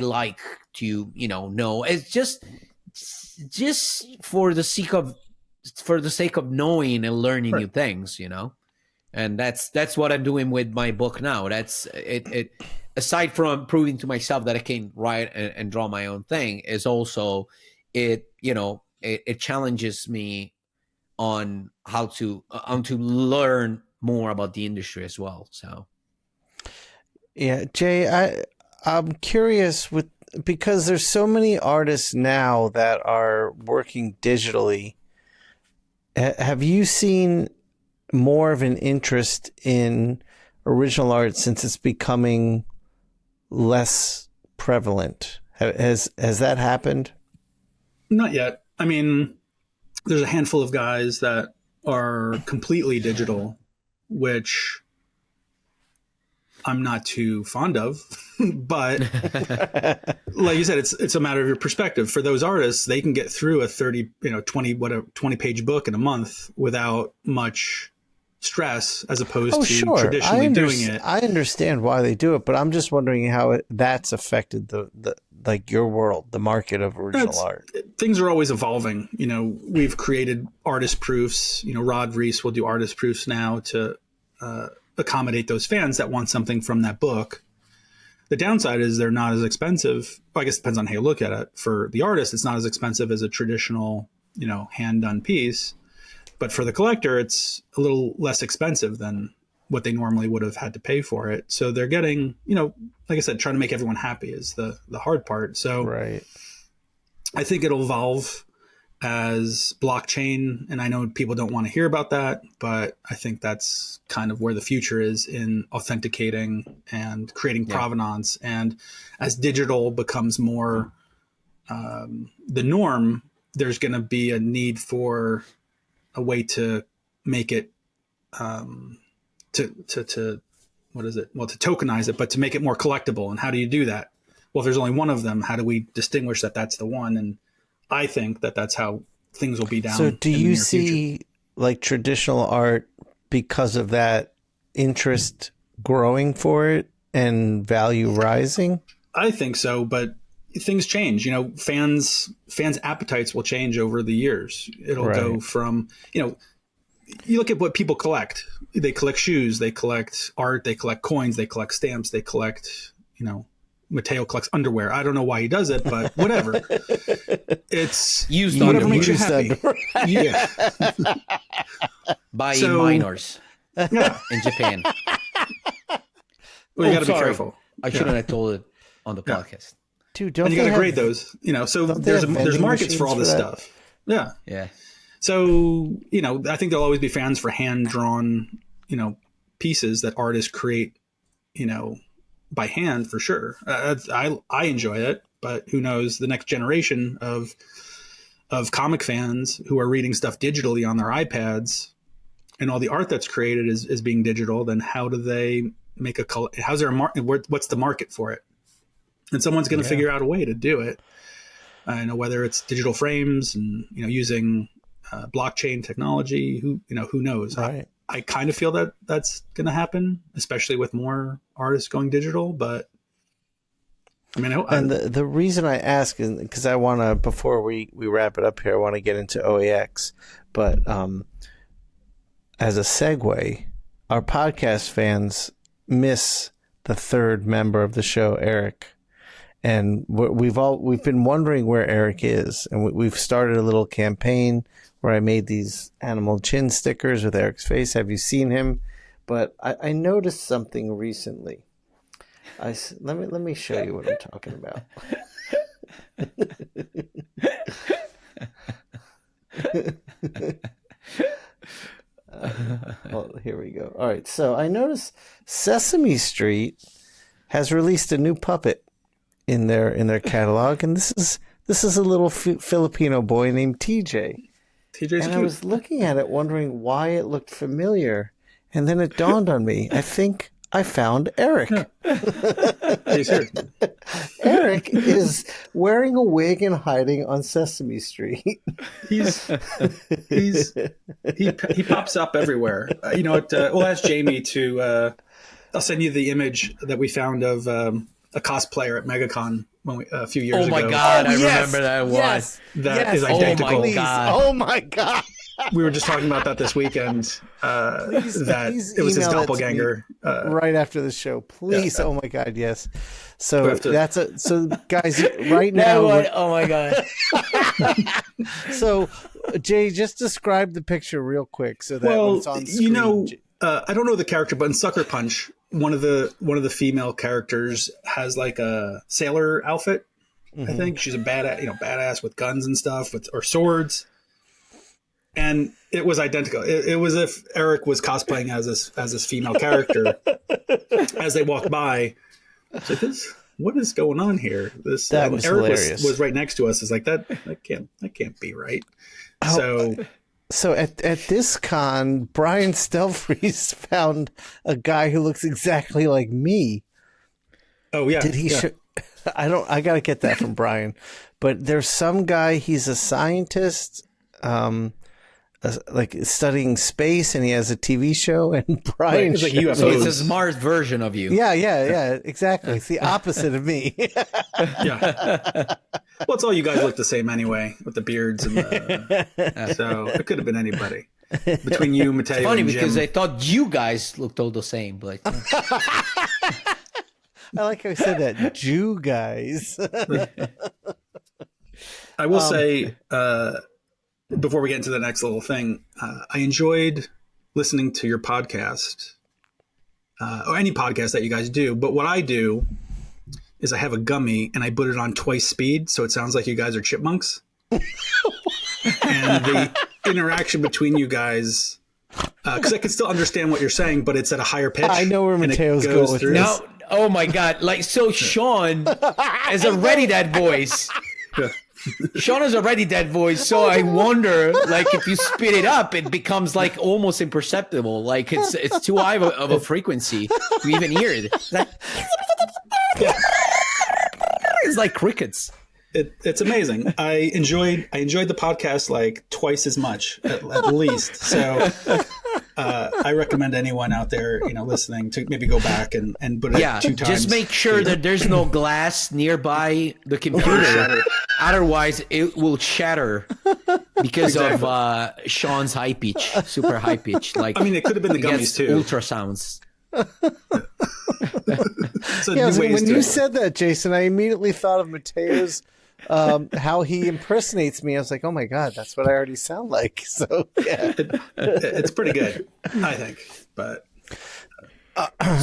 like to, you know, it's just for the sake of knowing and learning new things, you know. And that's what I'm doing with my book now. That's it. Aside from proving to myself that I can write and draw my own thing, is also it challenges me on how to learn more about the industry as well. So yeah, Jay, I'm curious because there's so many artists now that are working digitally. Have you seen more of an interest in original art since it's becoming less prevalent? Has that happened? Not yet. I mean, there's a handful of guys that are completely digital, which I'm not too fond of, but like you said, it's a matter of your perspective. For those artists, they can get through a 20 page book in a month without much stress, as opposed to traditionally doing it. I understand why they do it, but I'm just wondering how that's affected the like your world, the market of original art. Things are always evolving. You know, we've created artist proofs. You know, Rod Reese will do artist proofs now to accommodate those fans that want something from that book. The downside is they're not as expensive. Well, I guess it depends on how you look at it. For the artist, it's not as expensive as a traditional, you know, hand done piece. But for the collector, it's a little less expensive than what they normally would have had to pay for it. So they're getting, you know, like I said, trying to make everyone happy is the hard part. So right. I think it'll evolve as blockchain. And I know people don't want to hear about that, but I think that's kind of where the future is in authenticating and creating provenance. And as digital becomes more the norm, there's going to be a need for a way to make it to what is it? Well, to tokenize it, but to make it more collectible. And how do you do that? Well, if there's only one of them, how do we distinguish that that's the one? And I think that that's how things will be down. So do you see like traditional art, because of that interest, growing for it and value rising? I think so, but things change. You know, fans' appetites will change over the years. It'll go from, you know, you look at what people collect. They collect shoes, they collect art, they collect coins, they collect stamps, they collect, you know, Mattteo collects underwear. I don't know why he does it, but whatever. It's used whatever underwear. makes you happy. Yeah. By minors in Japan. Well, you got to be careful. I shouldn't have told it on the podcast. Dude, don't and you got to grade those, you know, so there's markets for all this stuff. Yeah. Yeah. So, you know, I think there'll always be fans for hand-drawn, you know, pieces that artists create, you know, by hand for sure. I enjoy it, but who knows, the next generation of comic fans who are reading stuff digitally on their iPads and all the art that's created is being digital, then how do they make how's there a market? What's the market for it? And someone's going to figure out a way to do it. I know whether it's digital frames and, you know, using blockchain technology, who knows? Right. I kind of feel that that's going to happen, especially with more artists going digital. But I mean, and the reason I ask is because I want to, before we wrap it up here, I want to get into OAX. But as a segue, our podcast fans miss the third member of the show, Eric. And we've been wondering where Eric is, and we've started a little campaign where I made these animal chin stickers with Eric's face. Have you seen him? But I noticed something recently. Let me show you what I'm talking about. Well, here we go. All right, so I noticed Sesame Street has released a new puppet in their catalog, and this is a little Filipino boy named TJ. TJ's and cute. I was looking at it, wondering why it looked familiar, and then it dawned on me. I think I found Eric. He's here. Eric is wearing a wig and hiding on Sesame Street. He pops up everywhere. You know what? We'll ask Jamie to. I'll send you the image that we found of a cosplayer at MegaCon a few years ago. Oh my God, I remember that one. Yes. That is identical. Oh my God. Oh my God. We were just talking about that this weekend. That it was his email it to doppelganger. right after the the please. Oh my God, yes. So We have to- so guys, right now. Oh my God. So Jay, just describe the picture real quick so that when it's on screen. you know, I don't know the character, but in Sucker Punch, one of the female characters has like a sailor outfit. I think she's a badass with guns and stuff or swords. And it was identical. It was if Eric was cosplaying as this female character. As they walked by, it's like, what is going on here? That was Eric hilarious. was right next to us. It's like that can't be right. So at this con, Brian Stelfreeze found a guy who looks exactly like me. Oh yeah. Did he show? I got to get that from Brian. But there's some guy, he's a scientist, like studying space, and he has a TV show, and Brian It's like shows- UFOs. So it's a smart version of you. Yeah, exactly. It's the opposite of me. Yeah. Well, it's all you guys look the same anyway, with the beards and so it could have been anybody between you, Mattteo, It's funny and Jim. because I thought you guys looked all the same, but I like how he said that. Jew guys. I will say, before we get into the next little thing, I enjoyed listening to your podcast, or any podcast that you guys do. But what I do is I have a gummy and I put it on twice speed, so it sounds like you guys are chipmunks. And the interaction between you guys, because I can still understand what you're saying, but it's at a higher pitch. I know where and it Matteo's goes going with through. this. now, oh my God! Like so, Shawn is already that voice. Shawn is already that voice, so I wonder, like, if you speed it up, it becomes like almost imperceptible. Like it's too high of a frequency to even hear it. It's like crickets. It's amazing. I enjoyed the podcast like twice as much at least. So I recommend anyone out there, listening to maybe go back and put it 2 times. Just make sure that there's no glass nearby the computer. Otherwise, it will shatter because of Shawn's high pitch, super high pitch. Like, I mean, it could have been the he gets gummies too. ultrasounds. So Yeah, new ways when to- you said that, Jason, I immediately thought of Matteo's, how he impersonates me. I was like, oh my God, that's what I already sound like. So, yeah. it's pretty good, I think. But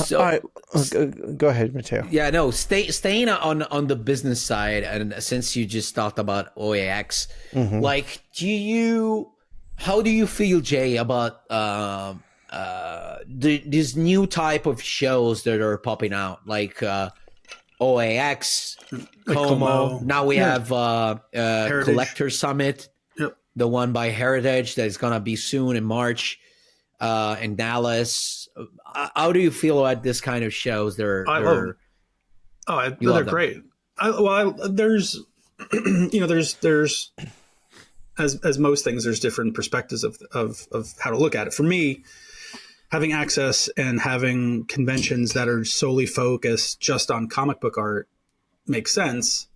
So, All right, go ahead, Matteo. yeah, no, staying on the business side, and since you just talked about OAX, like, how do you feel, Jay, about these new type of shows that are popping out, like OAX, Como. Como. Now we have Heritage. Collector Summit, Yep. the one by Heritage that is gonna be soon in March, in Dallas. How do you feel about this kind of shows? They're love them. They're love them. great. There's there's as most things, there's different perspectives of how to look at it. For me, having access and having conventions that are solely focused just on comic book art makes sense,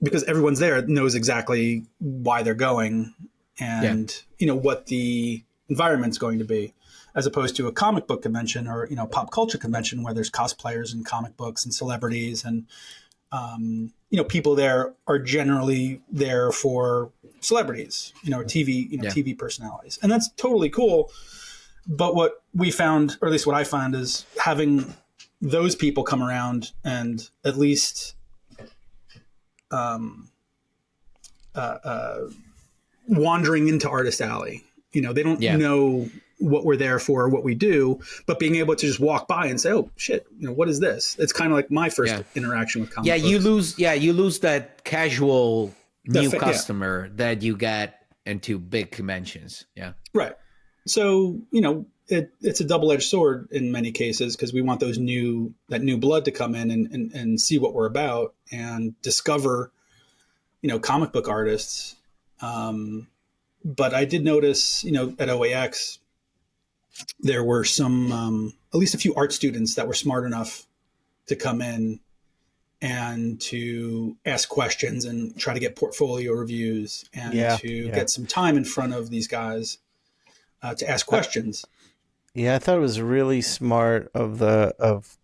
because everyone's there knows exactly why they're going and what the environment's going to be, as opposed to a comic book convention or pop culture convention where there's cosplayers and comic books and celebrities and people there are generally there for celebrities, TV personalities, and that's totally cool. But what we found, or at least what I found, is having those people come around and at least wandering into Artist Alley. They don't know what we're there for or what we do, but being able to just walk by and say, oh shit, what is this? It's kind of like my first interaction with comic books. You lose that casual new customer that you get into big conventions. Yeah. Right. So, it's a double-edged sword in many cases, because we want that new blood to come in and see what we're about and discover, comic book artists. But I did notice, at OAX, there were some, at least a few art students that were smart enough to come in and to ask questions and try to get portfolio reviews and get some time in front of these guys to ask questions. Yeah, I thought it was really smart of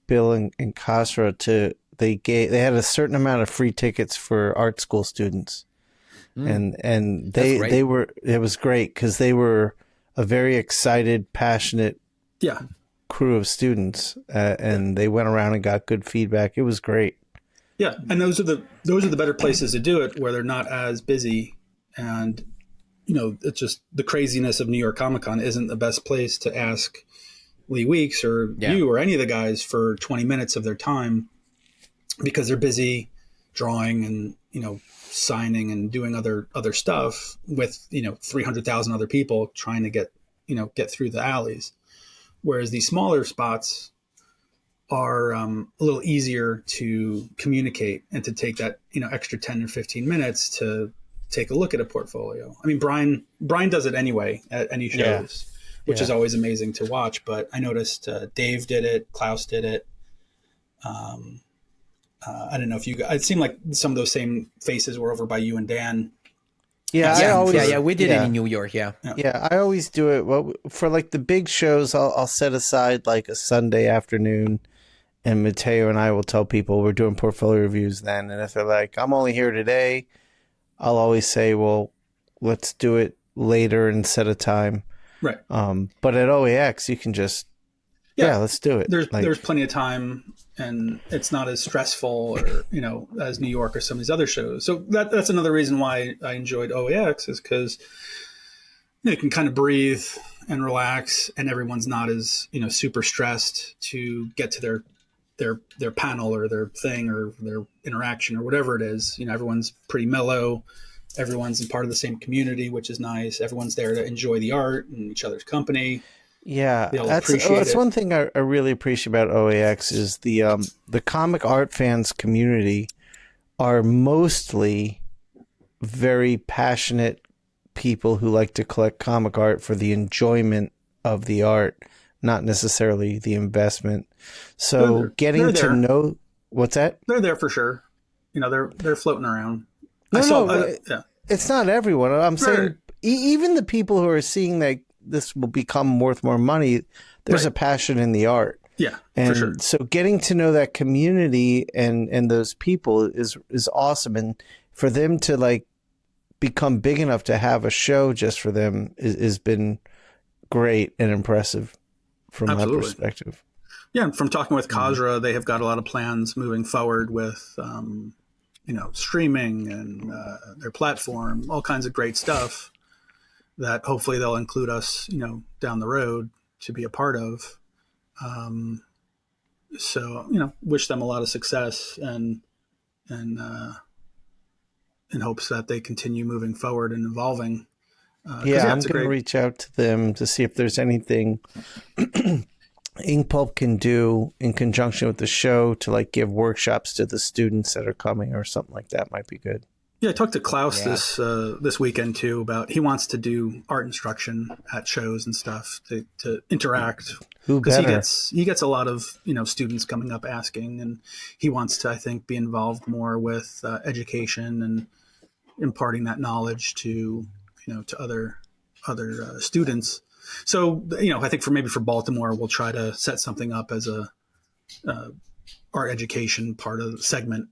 Bill and Kasra they had a certain amount of free tickets for art school students, and it was great because they were a very excited, passionate crew of students, and they went around and got good feedback. It was great. Yeah, and those are the better places to do it, where they're not as busy, and it's just the craziness of New York Comic Con isn't the best place to ask Lee Weeks or you or any of the guys for 20 minutes of their time, because they're busy drawing and signing and doing other stuff with 300,000 other people trying to get through the alleys. Whereas these smaller spots are a little easier to communicate and to take that extra 10 or 15 minutes to take a look at a portfolio. I mean, Brian does it anyway at any shows, which is always amazing to watch. But I noticed Dave did it, Klaus did it. I don't know if it seemed like some of those same faces were over by you and Dan. We did it in New York. Yeah, I always do it. Well, for like the big shows, I'll set aside like a Sunday afternoon, and Mattteo and I will tell people we're doing portfolio reviews then. And if they're like, I'm only here today, I'll always say, well, let's do it later and set a time. Right. But at OAX, you can just, let's do it. There's plenty of time, and it's not as stressful or, as New York or some of these other shows. So that's another reason why I enjoyed OAX, is because you can kind of breathe and relax, and everyone's not as, super stressed to get to their panel or their thing or their interaction or whatever it is. Everyone's pretty mellow. Everyone's part of the same community, which is nice. Everyone's there to enjoy the art and each other's company. Yeah, that's one thing I really appreciate about OAX is the comic art fans community are mostly very passionate people who like to collect comic art for the enjoyment of the art, not necessarily the investment. So getting to know what's that? They're there for sure. They're floating around. It's not everyone. I'm saying even the people who are seeing that this will become worth more money, there's a passion in the art. Yeah, and for sure. So getting to know that community and those people is awesome. And for them to like become big enough to have a show just for them has been great and impressive from my perspective. Yeah, from talking with Kasra, they have got a lot of plans moving forward with, streaming and their platform, all kinds of great stuff that hopefully they'll include us, down the road to be a part of. So, wish them a lot of success and in hopes that they continue moving forward and evolving. I'm going to reach out to them to see if there's anything Inkpulp can do in conjunction with the show to like give workshops to the students that are coming or something like that might be good. Yeah, I talked to Klaus Yeah. this weekend too about he wants to do art instruction at shows and stuff to interact. Who Because better? he gets a lot of students coming up asking, and he wants to, I think, be involved more with education and imparting that knowledge to to other students. So I think for Baltimore, we'll try to set something up as a art education part of the segment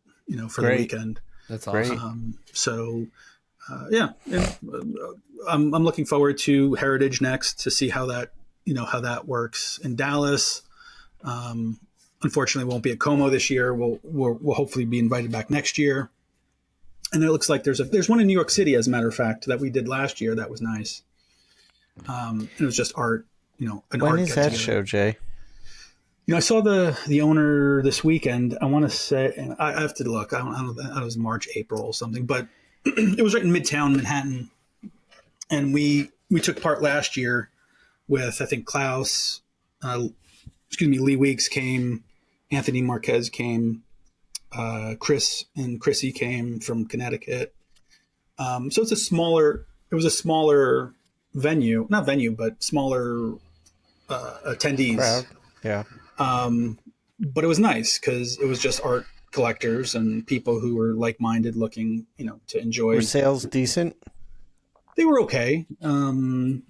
for the Great. weekend. That's Great. awesome. I'm looking forward to Heritage next to see how that works in Dallas. Unfortunately, won't be at Como this year. We'll hopefully be invited back next year. And it looks like there's one in New York City, as a matter of fact, that we did last year. That was nice. It was just art, an When art is that get-together. show, Jay? I saw the owner this weekend. I want to say, and I have to look. I don't know. It was March, April, or something. But it was right in Midtown Manhattan, and we took part last year with, I think, Klaus. Lee Weeks came, Anthony Marquez came, Chris and Chrissy came from Connecticut. So it was a smaller venue, not venue, but smaller attendees. Crowd. Yeah. But it was nice because it was just art collectors and people who were like-minded, looking, to enjoy. Were sales decent? They were okay. I'm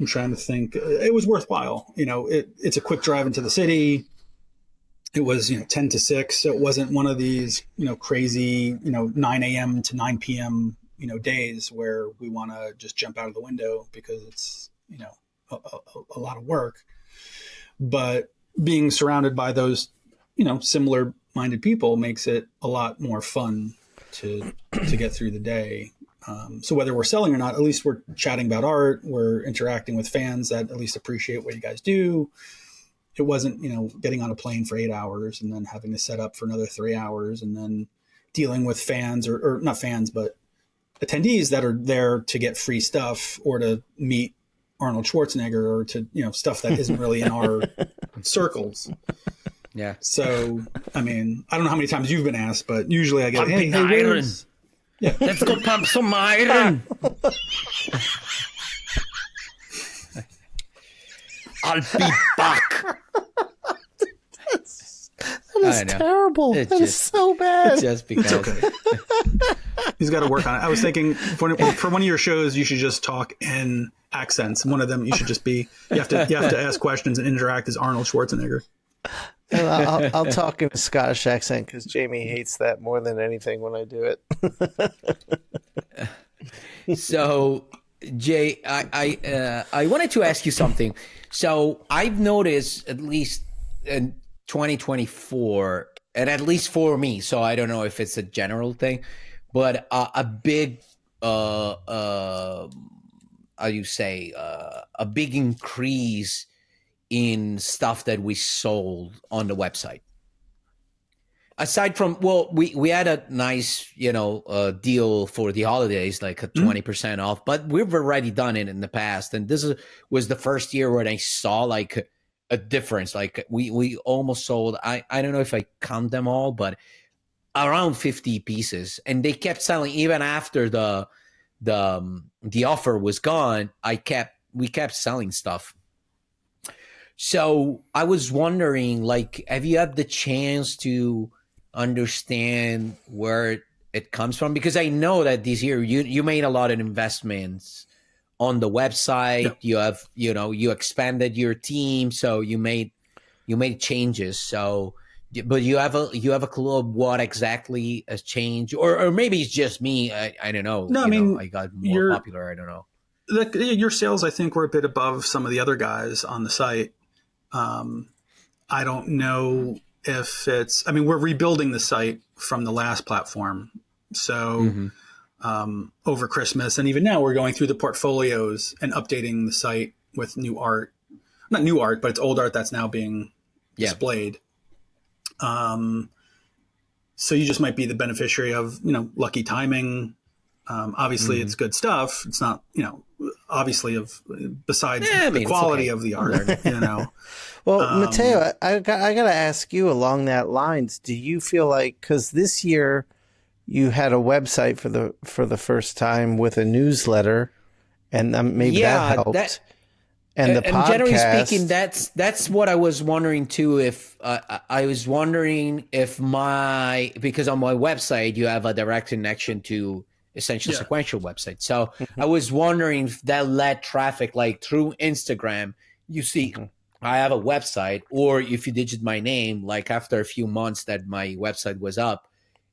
trying to think. It was worthwhile. It's a quick drive into the city. It was 10 to 6. So it wasn't one of these crazy 9 a.m. to 9 p.m. Days where we want to just jump out of the window because it's a lot of work. But being surrounded by those similar minded people makes it a lot more fun to get through the day. So whether we're selling or not, at least we're chatting about art. We're interacting with fans that at least appreciate what you guys do. It wasn't, getting on a plane for 8 hours and then having to set up for another 3 hours and then dealing with fans or not fans, but attendees that are there to get free stuff or to meet Arnold Schwarzenegger or to, stuff that isn't really in our circles. Yeah. So, I mean, I don't know how many times you've been asked, but usually I get, Pumping hey, iron. where's- Yeah. Let's go pump some iron. I'll be back. That I is know. terrible. It's That is just- so bad. Just because. He's got to work on it. I was thinking for one of your shows, you should just talk in accents. One of them, you should just be, you have to ask questions and interact as Arnold Schwarzenegger. And I'll talk in a Scottish accent because Jamie hates that more than anything when I do it. So, Jay, I wanted to ask you something. So I've noticed, at least in 2024, and at least for me, so I don't know if it's a general thing, but a big, how do you say, a big increase in stuff that we sold on the website. Aside from, well, we had a nice, deal for the holidays, like a 20% off, but we've already done it in the past. And this was the first year when I saw like a difference. Like we almost sold, I don't know if I count them all, but around 50 pieces. And they kept selling even after the offer was gone. We kept selling stuff. So I was wondering, like, have you had the chance to understand where it comes from? Because I know that this year you made a lot of investments on the website. Yeah. You have, you expanded your team, so you made changes. So, but you have a clue of what exactly has changed, or maybe it's just me. I don't know. No, I mean, I got more popular. I don't know. Your sales, I think, were a bit above some of the other guys on the site. I don't know if it's, I mean, we're rebuilding the site from the last platform. So over Christmas and even now we're going through the portfolios and updating the site with new art, not new art, but it's old art that's now being displayed. So you just might be the beneficiary of, lucky timing. Obviously it's good stuff. It's not, obviously besides the quality of the art, Well, Mattteo, I got to ask you along that lines. Do you feel like, because this year you had a website for the first time with a newsletter, and maybe that helped. And the podcast, generally speaking, that's what I was wondering too. If I was wondering if because on my website you have a direct connection to Essential Sequential website. So I was wondering if that led traffic like through Instagram. You see, I have a website, or if you digit my name, like after a few months that my website was up,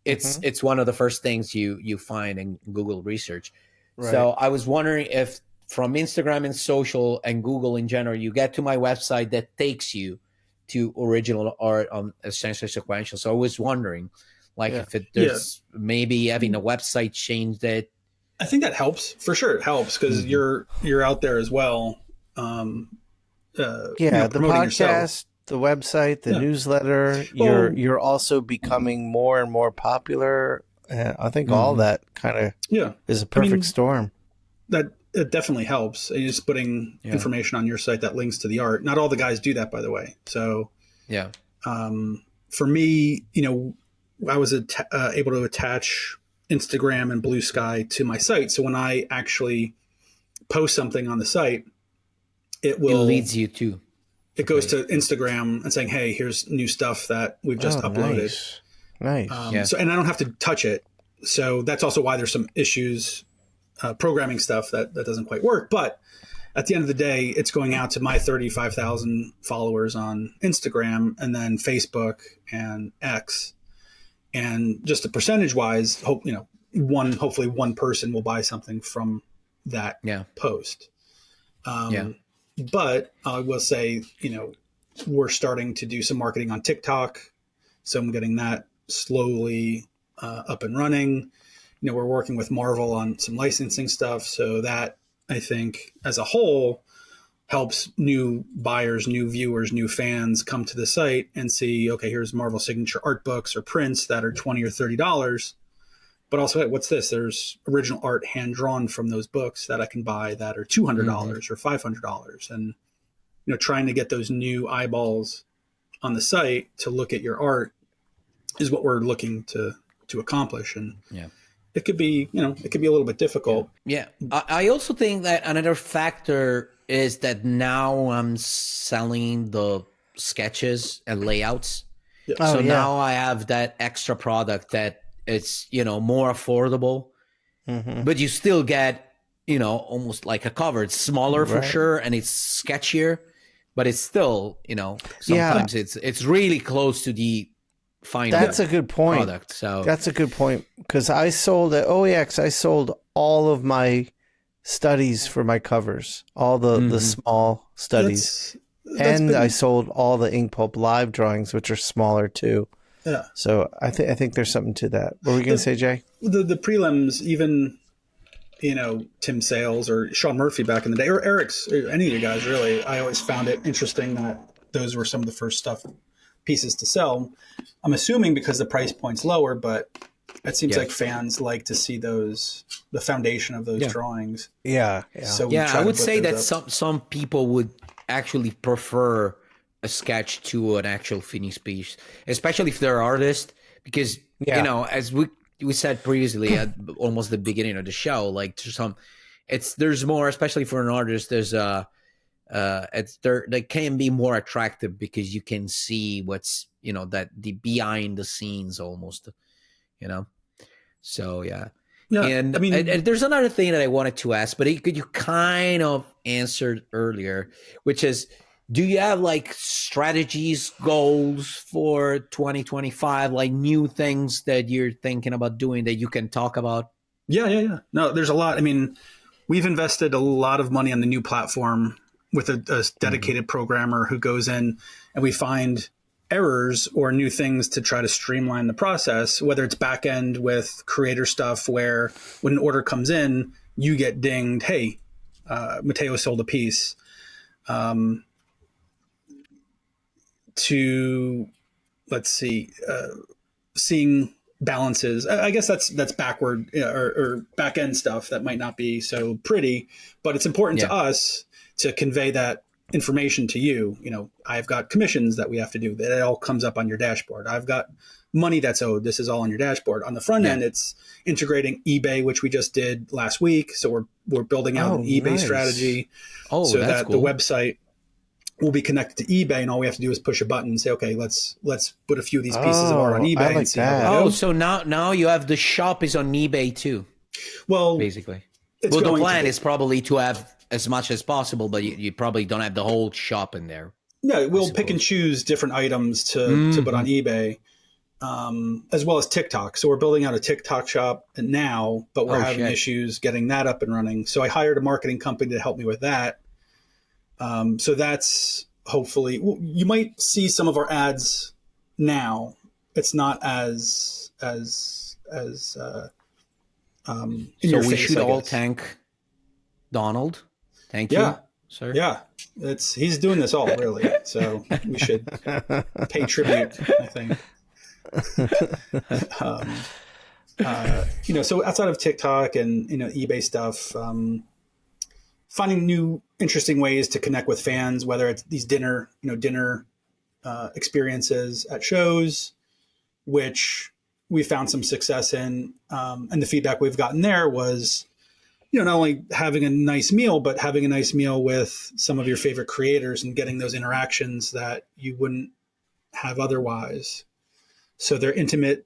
it's one of the first things you find in Google research. Right. So I was wondering if from Instagram and social and Google in general, you get to my website that takes you to original art on Essentially Sequential. So I was wondering, like, if there's maybe having a website change that. I think that helps for sure. It helps because you're out there as well. The podcast, yourself. The website, the newsletter. You're also becoming more and more popular. I think all that kind of is a perfect storm. That it definitely helps. You're just putting information on your site that links to the art. Not all the guys do that, by the way. So for me, I was able to attach Instagram and Blue Sky to my site. So when I actually post something on the site, it leads you to. It goes to Instagram and saying, "Hey, here's new stuff that we've just uploaded." Nice. So, and I don't have to touch it. So that's also why there's some issues, programming stuff that doesn't quite work. But at the end of the day, it's going out to my 35,000 followers on Instagram and then Facebook and X. And just the percentage wise, hopefully one person will buy something from that post. But I will say, we're starting to do some marketing on TikTok. So I'm getting that slowly up and running. We're working with Marvel on some licensing stuff. So that, I think, as a whole, helps new buyers, new viewers, new fans come to the site and see, okay, here's Marvel signature art books or prints that are $20 or $30. But also, hey, what's this? There's original art hand-drawn from those books that I can buy that are $200 or $500. And, trying to get those new eyeballs on the site to look at your art is what we're looking to accomplish. And it could be, it could be a little bit difficult. Yeah. I also think that another factor is that now I'm selling the sketches and layouts. So now I have that extra product that it's, more affordable, but you still get, almost like a cover. It's smaller for sure. And it's sketchier, but it's still, sometimes it's really close to the final That's a good point. Product. So that's a good point. Because I sold at OEX, I sold all of my studies for my covers, all the small studies. I sold all the Inkpulp live drawings, which are smaller too. Yeah. So I think there's something to that. What were you going to say, Jay? The prelims, even, Tim Sales or Sean Murphy back in the day, or Eric's, or any of you guys really, I always found it interesting that those were some of the first pieces to sell. I'm assuming because the price point's lower, but it seems like fans like to see the foundation of those drawings. Yeah. So I would say that some people would actually prefer a sketch to an actual finished piece, especially if they're artists, because as we said previously at almost the beginning of the show, like there's more, especially for an artist, there's they can be more attractive because you can see what's that the behind the scenes almost, so and I mean, and there's another thing that I wanted to ask, but you kind of answered earlier, which is, do you have like strategies, goals for 2025, like new things that you're thinking about doing that you can talk about? Yeah. No, there's a lot. I mean, we've invested a lot of money on the new platform with a dedicated programmer who goes in and we find errors or new things to try to streamline the process, whether it's back end with creator stuff where when an order comes in, you get dinged, hey, Mattteo sold a piece. To let's see, seeing balances. I guess that's backward or back end stuff that might not be so pretty, but it's important to us to convey that information to you. I've got commissions that we have to do. That all comes up on your dashboard. I've got money that's owed. This is all on your dashboard. On the front end, it's integrating eBay, which we just did last week. So we're building out an eBay strategy so that the website will be connected to eBay, and all we have to do is push a button and say, okay, let's put a few of these pieces of art on eBay. I like and see that. how they go. So now you have the shop is on eBay too. Well, basically, the plan is probably to have as much as possible, but you probably don't have the whole shop in there. Yeah, we'll pick and choose different items to put on eBay, as well as TikTok. So we're building out a TikTok shop now, but we're having issues getting that up and running. So I hired a marketing company to help me with that. So that's hopefully, you might see some of our ads now. It's not as so we should all thank Donald. Thank you, sir. Yeah, he's doing this all really. So we should pay tribute, I think. So outside of TikTok and eBay stuff, finding new interesting ways to connect with fans, whether it's these dinner experiences at shows, which we found some success in, and the feedback we've gotten there was, not only having a nice meal, but having a nice meal with some of your favorite creators and getting those interactions that you wouldn't have otherwise. So they're intimate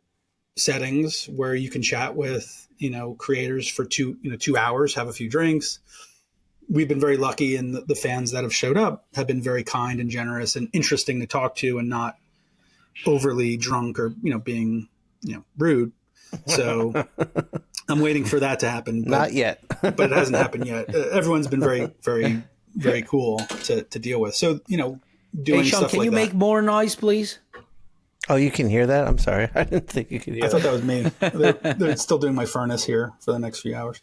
settings where you can chat with, creators for 2 hours, have a few drinks. We've been very lucky, and the fans that have showed up have been very kind and generous and interesting to talk to, and not overly drunk or, being, rude. So I'm waiting for that to happen. Not yet. But it hasn't happened yet. Everyone's been very, very, very cool to deal with. So, doing Shawn, stuff can like you that. make more noise, please? Oh, you can hear that? I'm sorry. I didn't think you could hear I thought that was me. They're still doing my furnace here for the next few hours.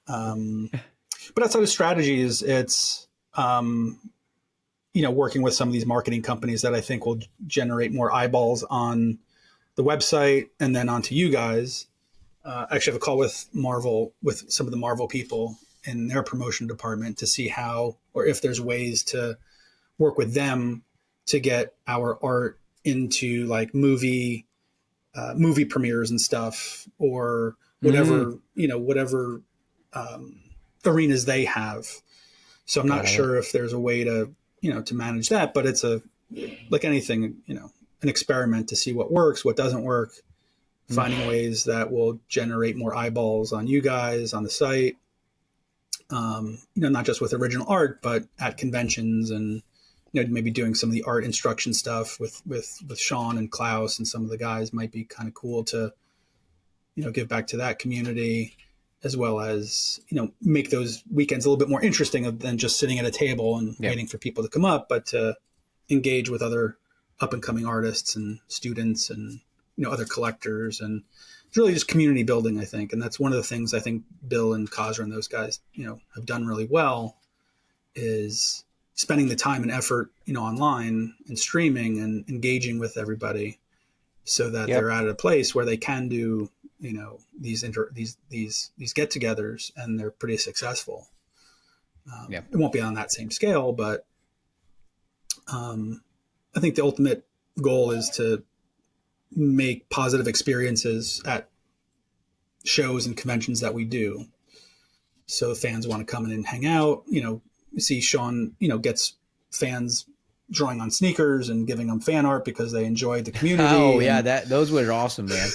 But outside of strategies, it's, working with some of these marketing companies that I think will generate more eyeballs on the website and then onto you guys. I actually have a call with some of the Marvel people in their promotion department to see how, or if there's ways to work with them to get our art into like movie premieres and stuff, or whatever, whatever arenas they have. So I'm not sure if there's a way to manage that, but it's like anything, an experiment to see what works, what doesn't work, finding ways that will generate more eyeballs on you guys, on the site, not just with original art, but at conventions, and maybe doing some of the art instruction stuff with Shawn and Klaus and some of the guys might be kind of cool to, give back to that community, as well as, make those weekends a little bit more interesting than just sitting at a table and waiting for people to come up, but to engage with other up and coming artists and students and, other collectors. And it's really just community building, I think. And that's one of the things I think Bill and Kazra and those guys, have done really well, is spending the time and effort, online and streaming and engaging with everybody, so that they're at a place where they can do, these get-togethers, and they're pretty successful. It won't be on that same scale, but I think the ultimate goal is to make positive experiences at shows and conventions that we do. So fans want to come in and hang out, see Shawn, gets fans drawing on sneakers and giving them fan art because they enjoyed the community. Oh yeah, those were awesome, man.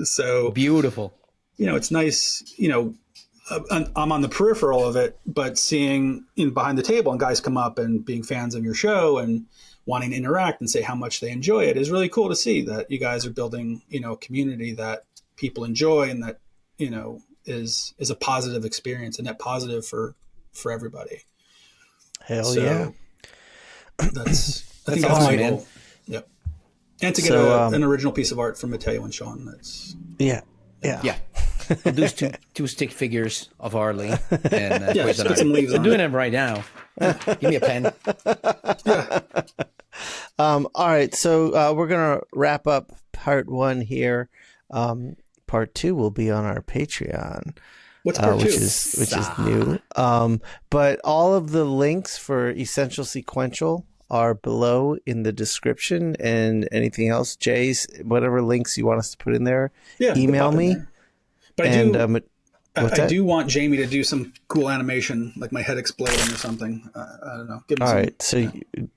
So beautiful. It's nice, I'm on the peripheral of it, but seeing behind the table and guys come up and being fans of your show and wanting to interact and say how much they enjoy it is really cool to see that you guys are building, a community that people enjoy, and that, is a positive experience, a net positive for everybody. Hell yeah. I think that's awesome, my man. goal. Yep. And to get an original piece of art from Mattteo and Shawn. That's yeah. We'll do two stick figures of Harley and put some leaves I'm on doing it. it right now. Give me a pen. All right, so we're gonna wrap up part 1 here. Part 2 will be on our Patreon. What's part two? which is new. But all of the links for Essential Sequential are below in the description, and anything else, Jay's, whatever links you want us to put in there, email me. But I do want Jamie to do some cool animation, like my head exploding or something. I don't know. Give him all some, right, so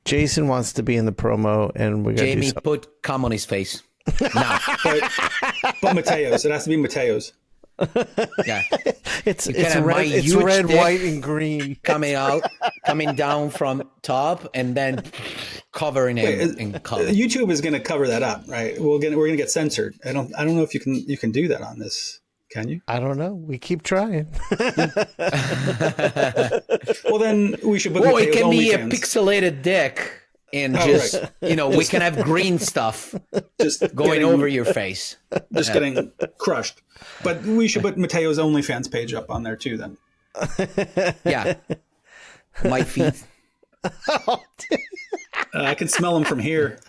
Jason wants to be in the promo, and we're gonna do Jamie, something. put cum on his face. No. but Matteo's. It has to be Matteo's. Yeah. It's have red, my it's huge red, dick white, and green. coming down from top, and then covering him in color. YouTube is going to cover that up, right? We're going to get censored. I don't know if you can do that on this. Can you? I don't know. We keep trying. Well, then we should put. Well, Matteo's it can be a OnlyFans. pixelated dick, and we can have green stuff Just going over your face. Just getting crushed. But we should put Matteo's OnlyFans page up on there too. Then. Yeah. My feet. I can smell them from here.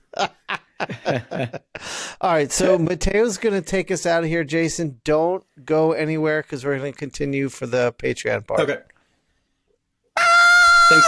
All right, so Matteo's going to take us out of here. Jason, don't go anywhere because we're going to continue for the Patreon part. Okay. Thanks.